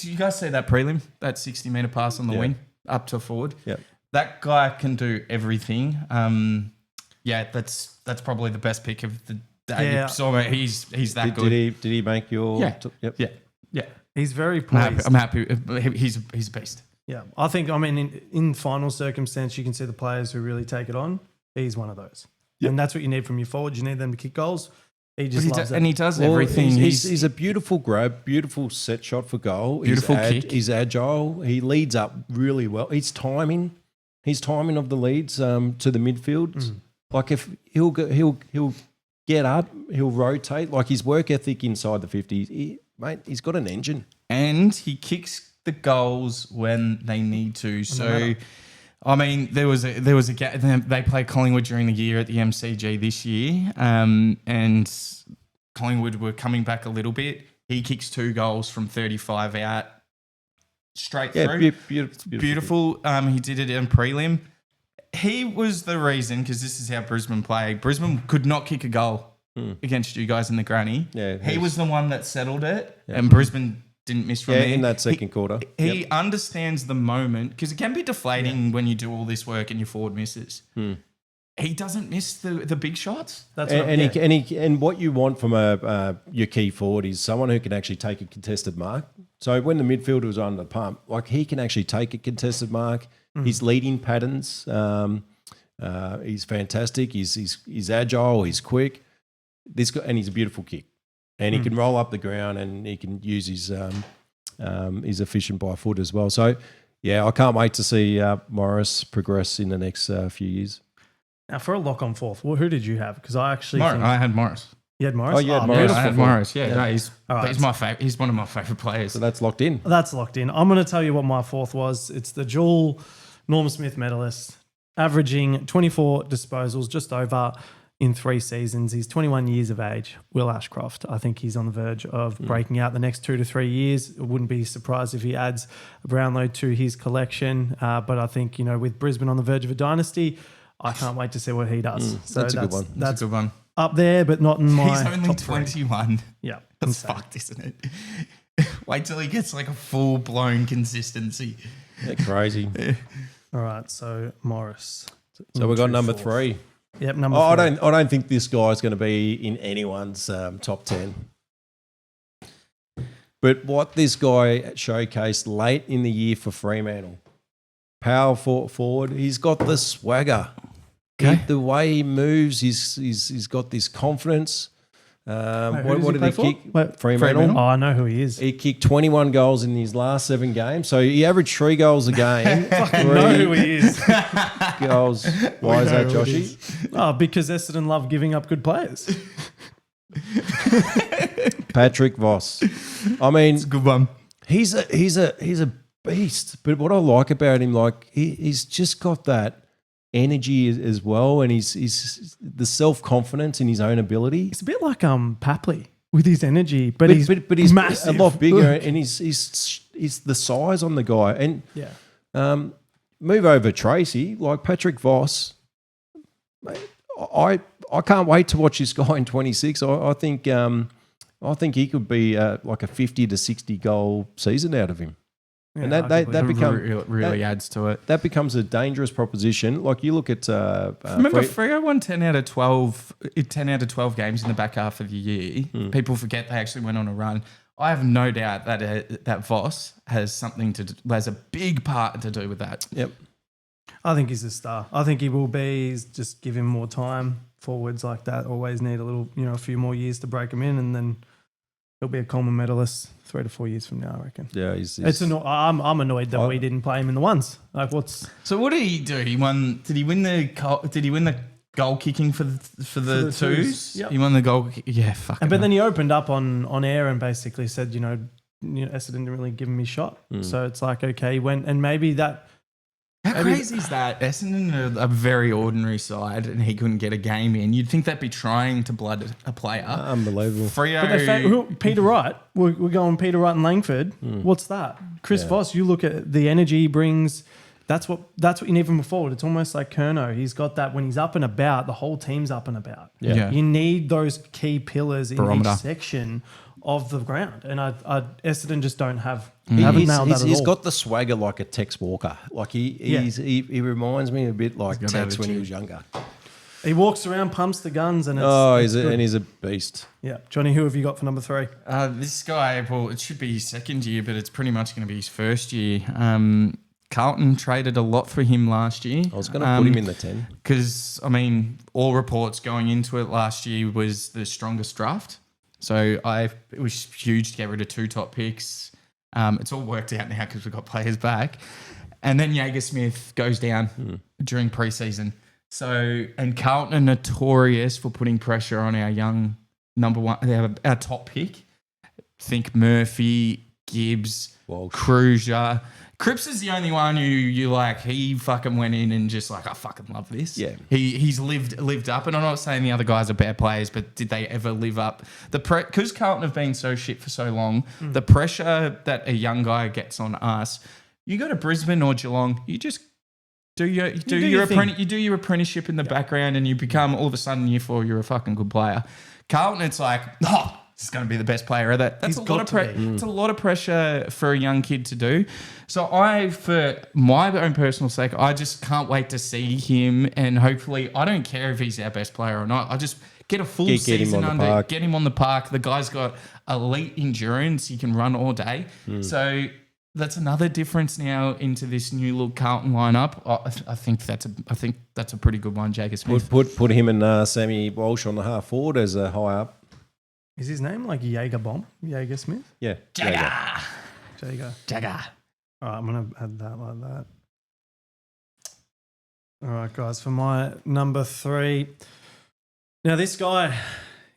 you guys see that prelim, that 60-metre pass on the wing up to forward? Yeah. That guy can do everything. That's probably the best pick of the day. Yeah. So he's that good. Did he make your? Yeah. Yep. Yeah. He's very pleased. I'm happy. He's a beast. Yeah, I think, in final circumstance, you can see the players who really take it on. He's one of those. Yep. And that's what you need from your forwards. You need them to kick goals. He just loves it. And he does everything. He's a beautiful grab, beautiful set shot for goal. Beautiful kick. He's agile. He leads up really well. His timing of the leads to the midfield. Like if he'll get up, he'll rotate. Like his work ethic inside the 50, he's got an engine. And he kicks the goals when they need to. So, I mean, there was a they played Collingwood during the year at the MCG this year, and Collingwood were coming back a little bit. He kicks 2 goals from 35 out straight through. Beautiful. He did it in prelim. He was the reason, because this is how Brisbane played. Brisbane could not kick a goal against you guys in the granny. Yeah, he was the one that settled it, and Brisbane didn't miss from there. In that second quarter. He understands the moment, because it can be deflating when you do all this work and your forward misses. He doesn't miss the big shots. And what you want from your key forward is someone who can actually take a contested mark. So when the midfielder was under the pump, like he can actually take a contested mark. His leading patterns, he's fantastic. He's agile. He's quick. And he's a beautiful kick. And he can roll up the ground, and he can use his efficient by foot as well. So, yeah, I can't wait to see Morris progress in the next few years. Now, for a lock on 4th, who did you have? Because I actually I had Morris. You had Morris? Oh, you had Morris. I had Morris. Yeah, no, he's right. my favorite. He's one of my favorite players. So that's locked in. That's locked in. I'm going to tell you what my 4th was. It's the dual Norm Smith medalist, averaging 24 disposals, just over in 3 seasons. He's 21 years of age, Will Ashcroft. I think he's on the verge of breaking out the next 2 to 3 years. I wouldn't be surprised if he adds a Brownlow to his collection. But I think, with Brisbane on the verge of a dynasty, I can't wait to see what he does. So that's a good one. That's a good one. Up there, but not in my He's only top 21. Yeah. That's fucked, isn't it? Wait till he gets like a full-blown consistency. Yeah, crazy. All right, so Morris. So we've got number 3. Yep, number 3. I don't think this guy's going to be in anyone's top 10. But what this guy showcased late in the year for Fremantle, power forward, he's got the swagger. Okay. The way he moves, he's got this confidence. What did he kick? Wait, Fremantle. Oh, I know who he is. He kicked 21 goals in his last 7 games. So he averaged 3 goals a game. I know who he is. Goals. Why is that, Joshy? Oh, because Essendon love giving up good players. Patrick Voss. I mean, It's a good one. he's a beast. But what I like about him, like he's just got that energy as well, and he's the self-confidence in his own ability. It's a bit like Papley with his energy, but he's massive. a lot bigger, and he's the size on the guy. And Yeah. Move over Tracy, like Patrick Voss. Mate, I can't wait to watch this guy in 26. I think he could be like a 50 to 60 goal season out of him. Yeah, And that becomes really adds to it. that becomes a dangerous proposition. Like you look at Remember, Freo won 10 out of 12 games in the back half of the year. People forget they actually went on a run. I have no doubt that that Voss has a big part to do with that. Yep. I think he's a star. I think he will be. He's just give him more time. Forwards like that always need a few more years to break him in, and then he'll be a Coleman medalist 3 to 4 years from now, I reckon. Yeah, I'm annoyed that we didn't play him in the ones. Like, So what did he do? Did he win the goal kicking for the twos? Yep. He won the goal. Yeah, fuck. But then he opened up on air and basically said, Essendon didn't really give him his shot. So it's like, okay, he went, and maybe that. How crazy is that? Essendon are a very ordinary side, and he couldn't get a game in. You'd think they'd be trying to blood a player. unbelievable. Freo. Peter Wright, we're going Peter Wright and Langford. What's that? Chris Voss, you look at the energy he brings. That's what you need from a forward. It's almost like Kerno. He's got that when he's up and about, the whole team's up and about. Yeah. You need those key pillars in Barometer. each section of the ground. And Essendon just don't have, haven't nailed that at all. He's got the swagger like a Tex Walker. Like he reminds me a bit like got Tex when he attitude. was younger. He walks around, pumps the guns, and it's He's a beast. Yeah. Johnny, who have you got for number 3? This guy, well, it should be his second year, but it's pretty much going to be his first year. Carlton traded a lot for him last year. I was going to put him in the 10. Because, all reports going into it last year was the strongest draft. So it was huge to get rid of 2 top picks. It's all worked out now because we've got players back. And then Jaeger Smith goes down during preseason. So, and Carlton are notorious for putting pressure on our young number one, our top pick. Think Murphy, Gibbs, Walsh. Cruiser. Cripps is the only one who you like. He fucking went in and just like, I fucking love this. Yeah. He's lived up, and I'm not saying the other guys are bad players, but did they ever live up? Because Carlton have been so shit for so long, the pressure that a young guy gets on us. You go to Brisbane or Geelong, you just do your apprenticeship in the background, and you become all of a sudden year 4 you're a fucking good player. Carlton, it's like, this is going to be the best player. That's a lot of it's a lot of pressure for a young kid to do. So for my own personal sake, I just can't wait to see him, and hopefully, I don't care if he's our best player or not. I just get a full season under, get him on the park. The guy's got elite endurance; he can run all day. So that's another difference now into this new look Carlton lineup. I think that's a pretty good one, Jaeger Smith. Put him and Sammy Walsh on the half forward as a high up. Is his name like Jaeger Smith? Yeah. Jagger. All right, I'm going to add that like that. All right, guys, for my number 3. Now, this guy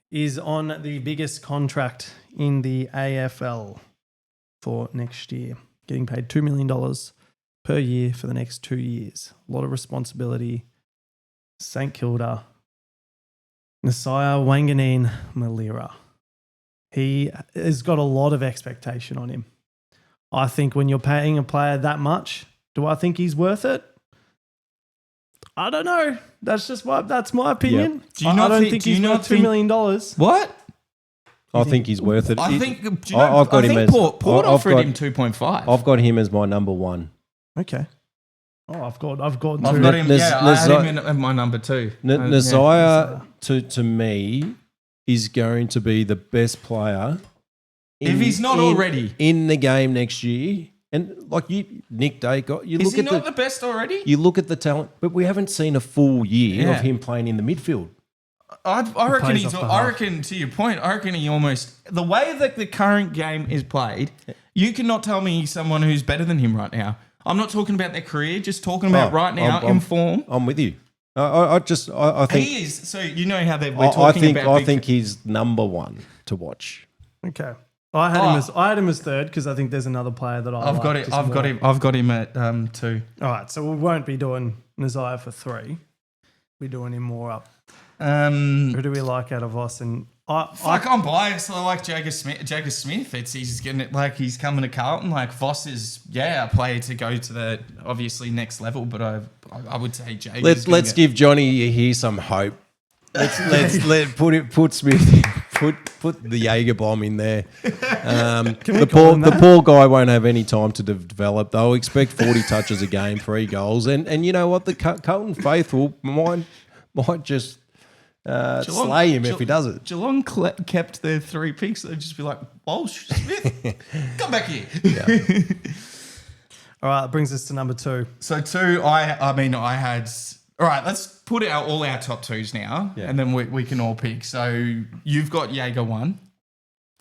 is on the biggest contract in the AFL for next year, getting paid $2 million per year for the next 2 years. A lot of responsibility. St Kilda. Nasiah Wanganeen Malira. He has got a lot of expectation on him. I think when you're paying a player that much, do I think he's worth it? I don't know. That's my opinion. Yep. I don't think he's worth $2 million. What? I think he's worth it. I think Port offered him 2.5. I've got him as my number 1. Okay. Oh, I've got two. I had him in my number 2. Nasiah, to me, is going to be the best player if he's not already in the game next year. And like Nick Day got you. Is he not the best already? You look at the talent, but we haven't seen a full year of him playing in the midfield. I reckon plays he's. off the I half. reckon to your point. I reckon he almost the way that the current game is played. You cannot tell me he's someone who's better than him right now. I'm not talking about their career. Just talking about right now in form. I'm with you. I think He is. So you know how we're talking about. I think he's number one to watch. Okay. I had him as third because I think there's another player that I've got it. I've got him at 2. All right, so we won't be doing Nazaya for 3. We're doing him more up. Who do we like out of us? And I'm biased. I like Jagger Smith. He's getting it like he's coming to Carlton. Like Voss is a player to go to the obviously next level. But I would say Jagger. Let's give Johnny here some hope. Let's put Smith put the Jaeger bomb in there. The poor guy won't have any time to develop. They'll expect 40 touches a game, 3 goals, and you know what? The Carlton faithful might just slay him if he does it. Geelong kept their 3 picks. They'd just be like, Walsh, Smith, come back here. Yeah. All right, that brings us to number 2. So 2, I had. All right, let's put out all our top 2s now, and then we can all pick. So you've got Jaeger 1.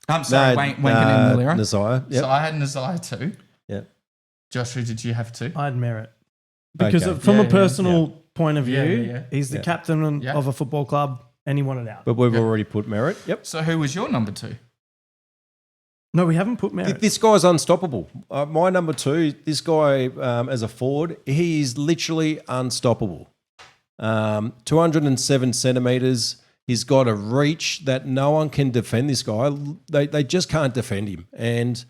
I'm sorry, Wangan and Malira. Nazaya. Yep. So I had Nazaya 2. Yeah. Josh, who did you have 2? I had Merritt. Because from a personal point of view, he's the captain of a football club and he wanted out. But we've already put Merritt. Yep. So who was your number 2? No, we haven't put Merritt. This guy's unstoppable. My number 2, this guy as a forward, he is literally unstoppable. 207 centimetres. He's got a reach that no one can defend this guy. They just can't defend him. And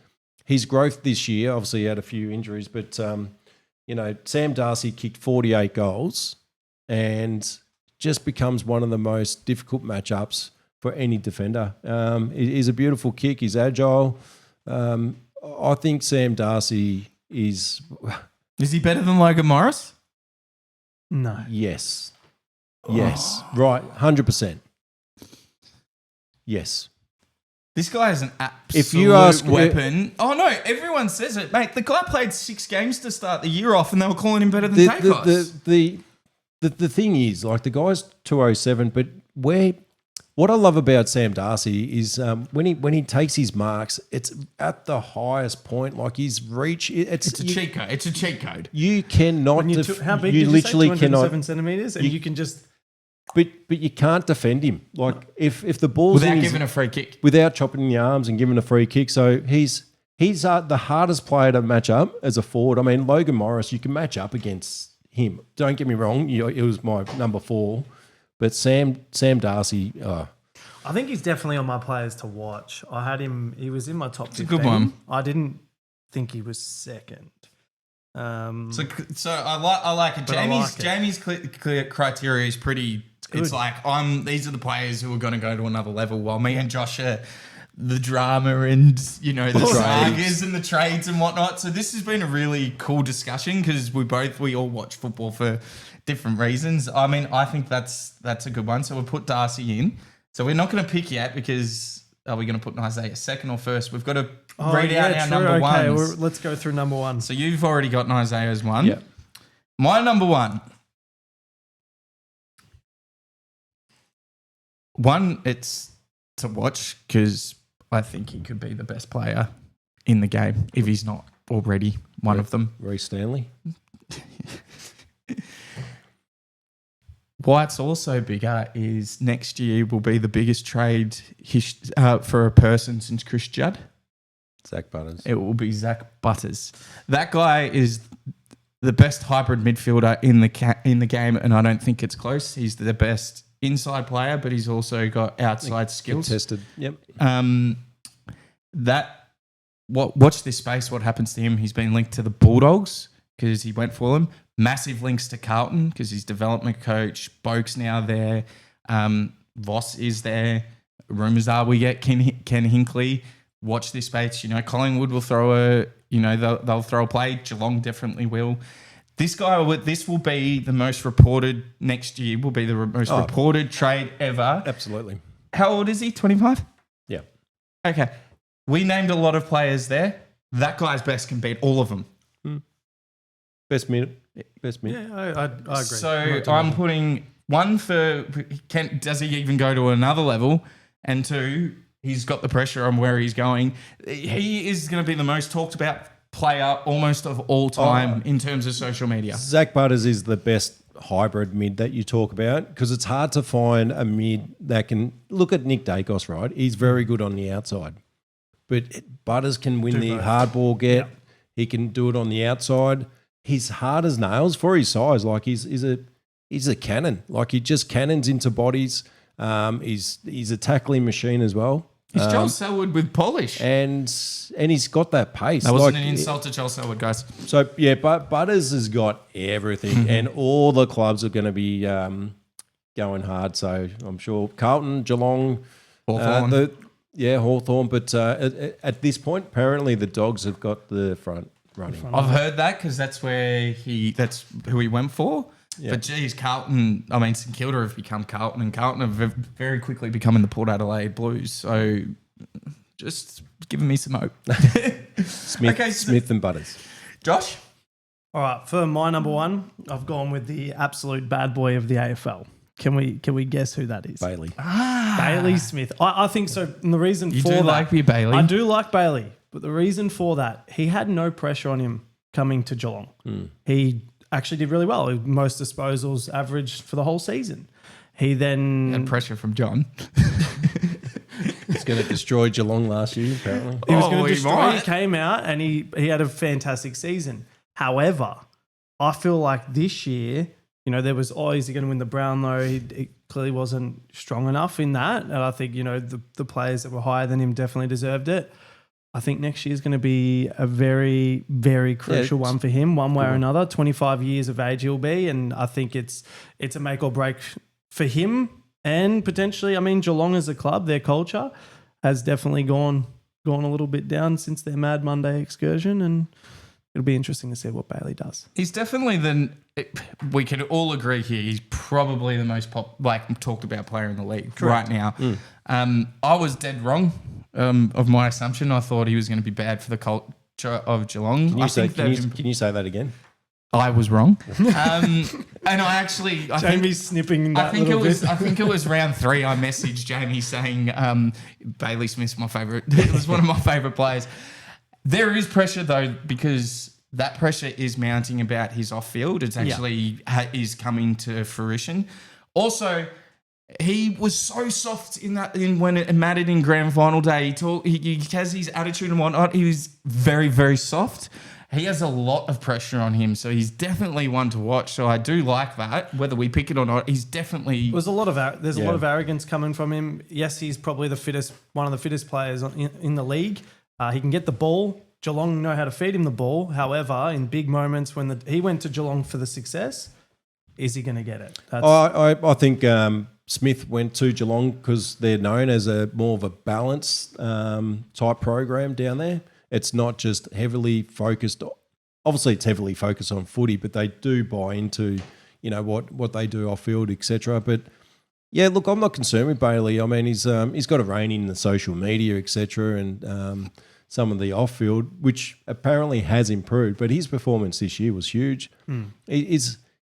his growth this year, obviously he had a few injuries, but, Sam Darcy kicked 48 goals and just becomes one of the most difficult matchups for any defender. He's a beautiful kick. He's agile. I think Sam Darcy is... Is he better than Logan Morris? No. Yes. Yes. Right. 100%. Yes. This guy is an absolute If you ask weapon. Oh, no. Everyone says it. Mate, the guy played 6 games to start the year off and they were calling him better than Dacos. The thing is, like, the guy's 207, but what I love about Sam Darcy is when he takes his marks, it's at the highest point. Like his reach, it's a cheat code. It's a cheat code. You cannot. How big you did literally you say? 207 cannot centimeters, and you can just. But you can't defend him. Like if the ball's without giving a free kick, without chopping the arms and giving a free kick. So he's the hardest player to match up as a forward. I mean, Logan Morris, you can match up against him. Don't get me wrong. It was my number 4, but Sam Darcy. I think he's definitely on my players to watch. I had him. He was in my top 15. It's a good one. I didn't think he was second. So I like it. Jamie's clear criteria is pretty. It's like these are the players who are going to go to another level, while me and Josh are the drama and the sagas and the trades and whatnot. So this has been a really cool discussion because we all watch football for different reasons. I mean, I think that's a good one. So we'll put Darcy in. So we're not going to pick yet because are we going to put Isaiah second or first? We've got to read out our number ones. Okay, let's go through number 1. So you've already got Isaiah's 1. Yeah. My number 1. It's to watch because I think he could be the best player in the game if he's not already one of them. Reece Stanley. What's also bigger is next year will be the biggest trade for a person since Chris Judd. Zach Butters. It will be Zach Butters. That guy is the best hybrid midfielder in the game, and I don't think it's close. He's the best inside player, but he's also got outside skills. Tested. Yep. Watch this space. What happens to him? He's been linked to the Bulldogs because he went for them. Massive links to Carlton because he's development coach. Boak's now there. Voss is there. Rumours are we get Ken Hinkley. Watch this space. Collingwood will throw they'll throw a play. Geelong definitely will. This will be the most reported next year. Will be the most reported trade ever. Absolutely. How old is he? 25? Yeah. Okay. We named a lot of players there. That guy's best can beat all of them. Best minute. Yeah, I agree. So I'm putting one, does he even go to another level? And two, he's got the pressure on where he's going. He is going to be the most talked about player almost of all time in terms of social media. Zach Butters is the best hybrid mid that you talk about because it's hard to find a mid that can look at Nick Dacos, right? He's very good on the outside, but Butters can win the hard ball get. Yep. He can do it on the outside. He's hard as nails for his size. Like he's a cannon. Like he just cannons into bodies. He's a tackling machine as well. He's Joel Selwood with polish. And he's got that pace. That wasn't an insult to Joel Selwood, guys. So, yeah, but Butters has got everything and all the clubs are going to be going hard. So I'm sure Carlton, Geelong, Hawthorn. Hawthorn. But at this point, apparently the Dogs have got the front running. I've heard that because that's who he went for. Yeah. But geez, Carlton, St Kilda have become Carlton, and Carlton have very quickly becoming the Port Adelaide Blues. So just giving me some hope. Smith and Butters. Josh? All right, for my number one, I've gone with the absolute bad boy of the AFL. Can we guess who that is? Bailey. Bailey Smith. I think so. And the reason you for do that, like me, Bailey. I do like Bailey, but the reason for that, he had no pressure on him coming to Geelong. He actually did really well. Most disposals averaged for the whole season. He then had pressure from John. He's going to destroy Geelong last year, apparently. He was going to destroy. He came out and he had a fantastic season. However, I feel like this year, there was, is he going to win the Brownlow? He clearly wasn't strong enough in that. And I think, the players that were higher than him definitely deserved it. I think next year is going to be a very, very crucial one for him, one way or another. 25 years of age he'll be, and I think it's a make or break for him and potentially, Geelong as a club, their culture has definitely gone a little bit down since their Mad Monday excursion, and it'll be interesting to see what Bailey does. He's definitely we can all agree here, he's probably the most talked about player in the league right now. I was dead wrong. Of my assumption, I thought he was going to be bad for the culture of Geelong. Can you say that again? I was wrong, and Jamie's snipping that I think it was round 3. I messaged Jamie saying Bailey Smith's my favourite. It was one of my favourite players. There is pressure though because that pressure is mounting about his off field. It's actually is coming to fruition. Also, he was so soft when it mattered in grand final day. He has his attitude and whatnot. He was very, very soft. He has a lot of pressure on him, so he's definitely one to watch. So I do like that. Whether we pick it or not, he's definitely. There's a lot of arrogance coming from him. Yes, he's probably one of the fittest players in the league. He can get the ball. Geelong know how to feed him the ball. However, in big moments when he went to Geelong for the success, is he going to get it? I think Smith went to Geelong because they're known as a more of a balanced type program down there. It's not just heavily focused. Obviously, it's heavily focused on footy, but they do buy into what they do off field, etc. But yeah, look, I'm not concerned with Bailey. He's got a rein in the social media, etc. And some of the off field, which apparently has improved. But his performance this year was huge. Do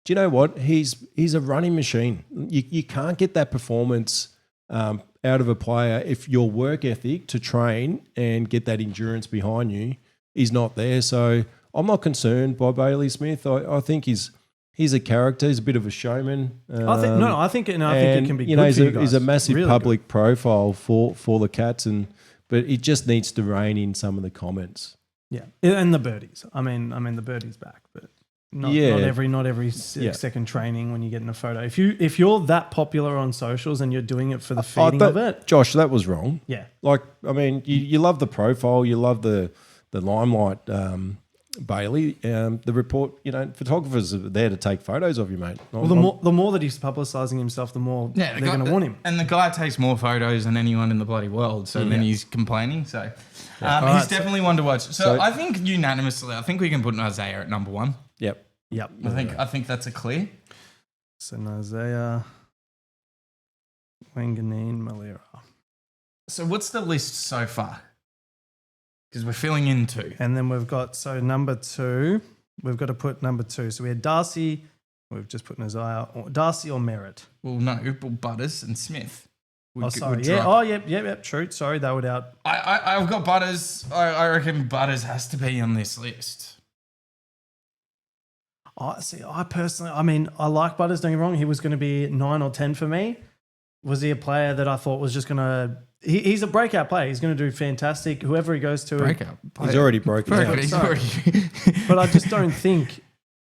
you know what? He's a running machine. You can't get that performance out of a player if your work ethic to train and get that endurance behind you is not there. So I'm not concerned by Bailey Smith. I think he's a character. He's a bit of a showman. I think it can be good for you guys. He's a massive really public profile for the Cats, but it just needs to rein in some of the comments. Yeah, and the birdies. The birdies back, but not every second training when you get in a photo. If you're that popular on socials and you're doing it for the feeding of it, Josh, that was wrong. Yeah, you love the profile, you love the limelight. Bailey, the report, photographers are there to take photos of you, mate. Well, the more that he's publicising himself, the more they're going to want him. And the guy takes more photos than anyone in the bloody world, so then he's complaining. So he's definitely one to watch. So I think unanimously, we can put Isaiah at number 1. Yep. I think that's a clear. So Isaiah, Wanganeen, Malira. So what's the list so far? Because we're filling in 2. And then we've got, number 2, we've got to put number 2. So we had Darcy, We've just put Nazaya or Darcy or Merritt. Well, no, Butters and Smith. Sorry. Yeah. Oh, yep. True. Sorry, they would out. I've got Butters. I reckon Butters has to be on this list. I personally, I like Butters, don't get me wrong. He was going to be 9 or 10 for me. Was he a player that I thought was just going to... He's a breakout player. He's going to do fantastic. Whoever he goes to... Breakout player. He's already broken out. But I just don't think,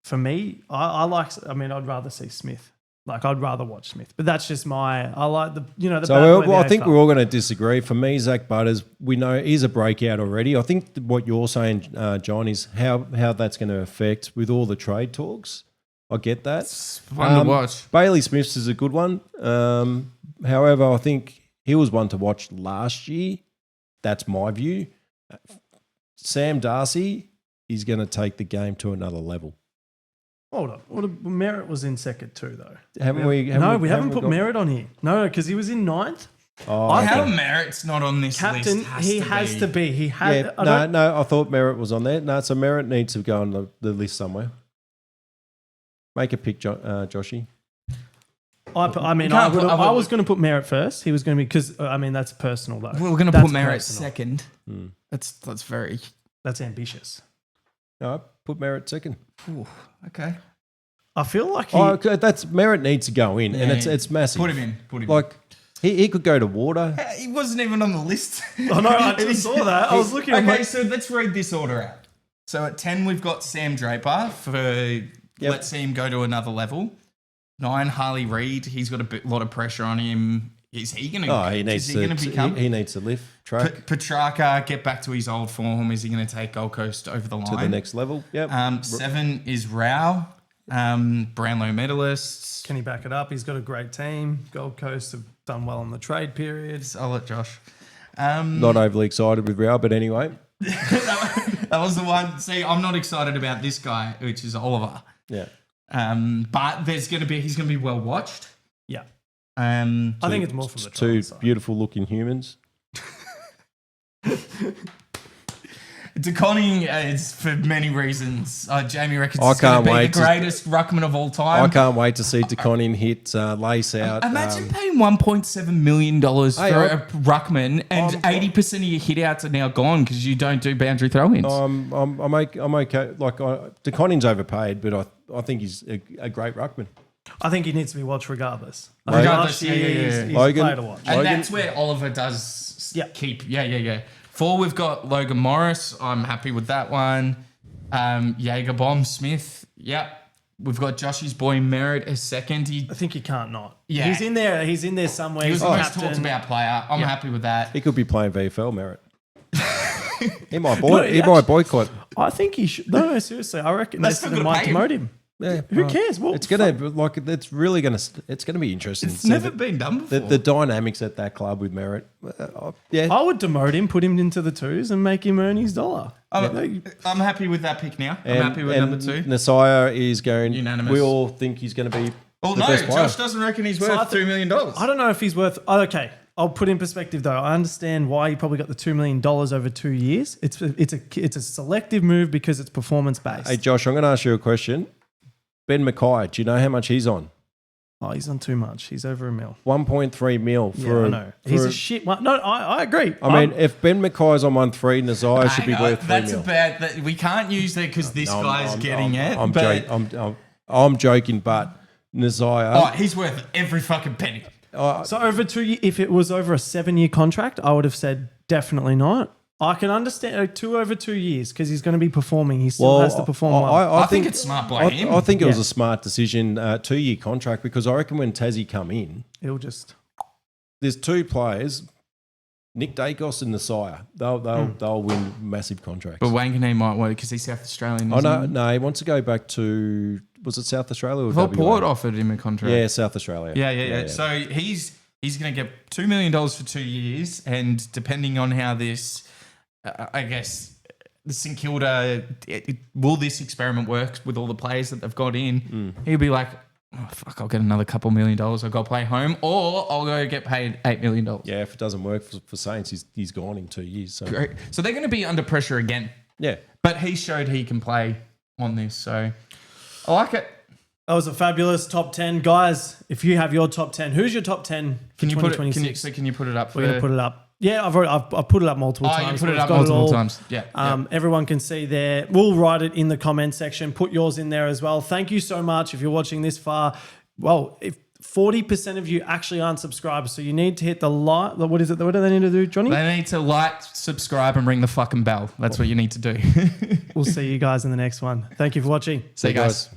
for me, I'd rather see Smith. Like, I'd rather watch Smith. But that's just I like the So bad I think we're all going to disagree. For me, Zach Butters, we know he's a breakout already. I think what you're saying, John, is how that's going to affect with all the trade talks. I get that. It's fun to watch. Bailey Smith's is a good one. However, I think he was one to watch last year. That's my view. Sam Darcy is going to take the game to another level. Hold on. Merritt was in second too, though. We haven't put Merritt on here. No, because he was in 9th. How Merritt's not on this captain, list? He has to be. He had. No. I thought Merritt was on there. No, so Merritt needs to go on the list somewhere. Make a pick, Joshy. I was going to put Merritt first. He was going to be because that's personal though. We're going to put Merritt second. That's ambitious. No, put Merritt second. Ooh, okay. I feel like that's Merritt needs to go in, and it's massive. Put him in. Like he could go to water. He wasn't even on the list. Oh no, I just saw that. I was looking. Okay, so let's read this order out. So at 10 we've got Sam Draper for let's see him go to another level. 9 Harley Reid. He's got a lot of pressure on him. Is he going to? Oh, he needs to lift track. Petrarca, get back to his old form. Is he going to take Gold Coast over the line to the next level? Yep. 7 is Rao, Brownlow medalists. Can he back it up? He's got a great team. Gold Coast have done well in the trade periods. I'll let Josh. Not overly excited with Rao, but anyway. that was the one. See, I'm not excited about this guy, which is Oliver. Yeah. But he's going to be well watched. Yeah. I think it's more from the two beautiful looking humans. DeConning is for many reasons. Jamie reckons he's going to be the greatest ruckman of all time. I can't wait to see DeConning hit lace out. Imagine paying $1.7 million for a ruckman, and 80% of your hitouts are now gone because you don't do boundary throw-ins. I'm okay. Like DeConning's overpaid, but I think he's a great ruckman. I think he needs to be watched regardless. Regardless, he's a player to watch. And that's where Oliver does keep. Yeah. 4, we've got Logan Morris. I'm happy with that one. Jaeger Bomb Smith. Yep. We've got Joshy's boy Merritt as second. I think he can't not. Yeah. He's in there somewhere. He was the most talked about player. I'm happy with that. He could be playing VFL, Merritt. He might boycott. I think he should. No, seriously. I reckon they might demote him. Yeah, who cares? Well, it's gonna be interesting. It's never been done before. The dynamics at that club with Merritt. I would demote him, put him into the 2s, and make him earn his dollar. I'm happy with that pick now. I'm happy with number 2. Nasaya is going unanimous. We all think he's going to be. Well, no, Josh doesn't reckon he's worth $2 million. I don't know if he's worth. Okay, I'll put in perspective though. I understand why he probably got the $2 million over 2 years. It's a selective move because it's performance based. Hey Josh, I'm going to ask you a question. Ben Mackay, do you know how much he's on? Oh, he's on too much. He's over $1 million. 1.3 mil for. I know. He's a shit one. No, I agree. I mean, if Ben Mackay's on 1.3, Nazai should be worth $3 million. That's we can't use that because this guy's getting it. I'm joking, but Nazai. He's worth every fucking penny. So over 2 years, if it was over a 7-year contract, I would have said definitely not. I can understand 2 over 2 years because he's going to be performing. He still has to perform well. I think it's smart by him. I think it was a smart decision, 2-year contract, because I reckon when Tassie come in, there's 2 players, Nick Dacos and Nasaya. They'll win massive contracts. But Wanganeen might want because he's South Australian. No, he wants to go back to, was it South Australia or WA? Port offered him a contract. Yeah, South Australia. Yeah. So he's going to get $2 million for 2 years, and depending on how this. I guess the St Kilda, will this experiment work with all the players that they've got in? He'll be like, oh, fuck, I'll get another couple $1 million. I've got to play home, or I'll go get paid $8 million. Yeah, if it doesn't work for Saints, he's gone in 2 years. So. Great. So they're going to be under pressure again. Yeah. But he showed he can play on this, so I like it. That was a fabulous top 10. Guys, if you have your top 10, who's your top 10 for Can you put it? 2026? Can you put it up? We're going to put it up. Yeah, I've put it up multiple Oh, times. you put it We've up got multiple all. times. Yeah. Everyone can see there. We'll write it in the comment section. Put yours in there as well. Thank you so much if you're watching this far. Well, if 40% of you actually aren't subscribed, so you need to hit the like. What is it? What do they need to do, Johnny? They need to like, subscribe, and ring the fucking bell. That's what you need to do. We'll see you guys in the next one. Thank you for watching. See you guys.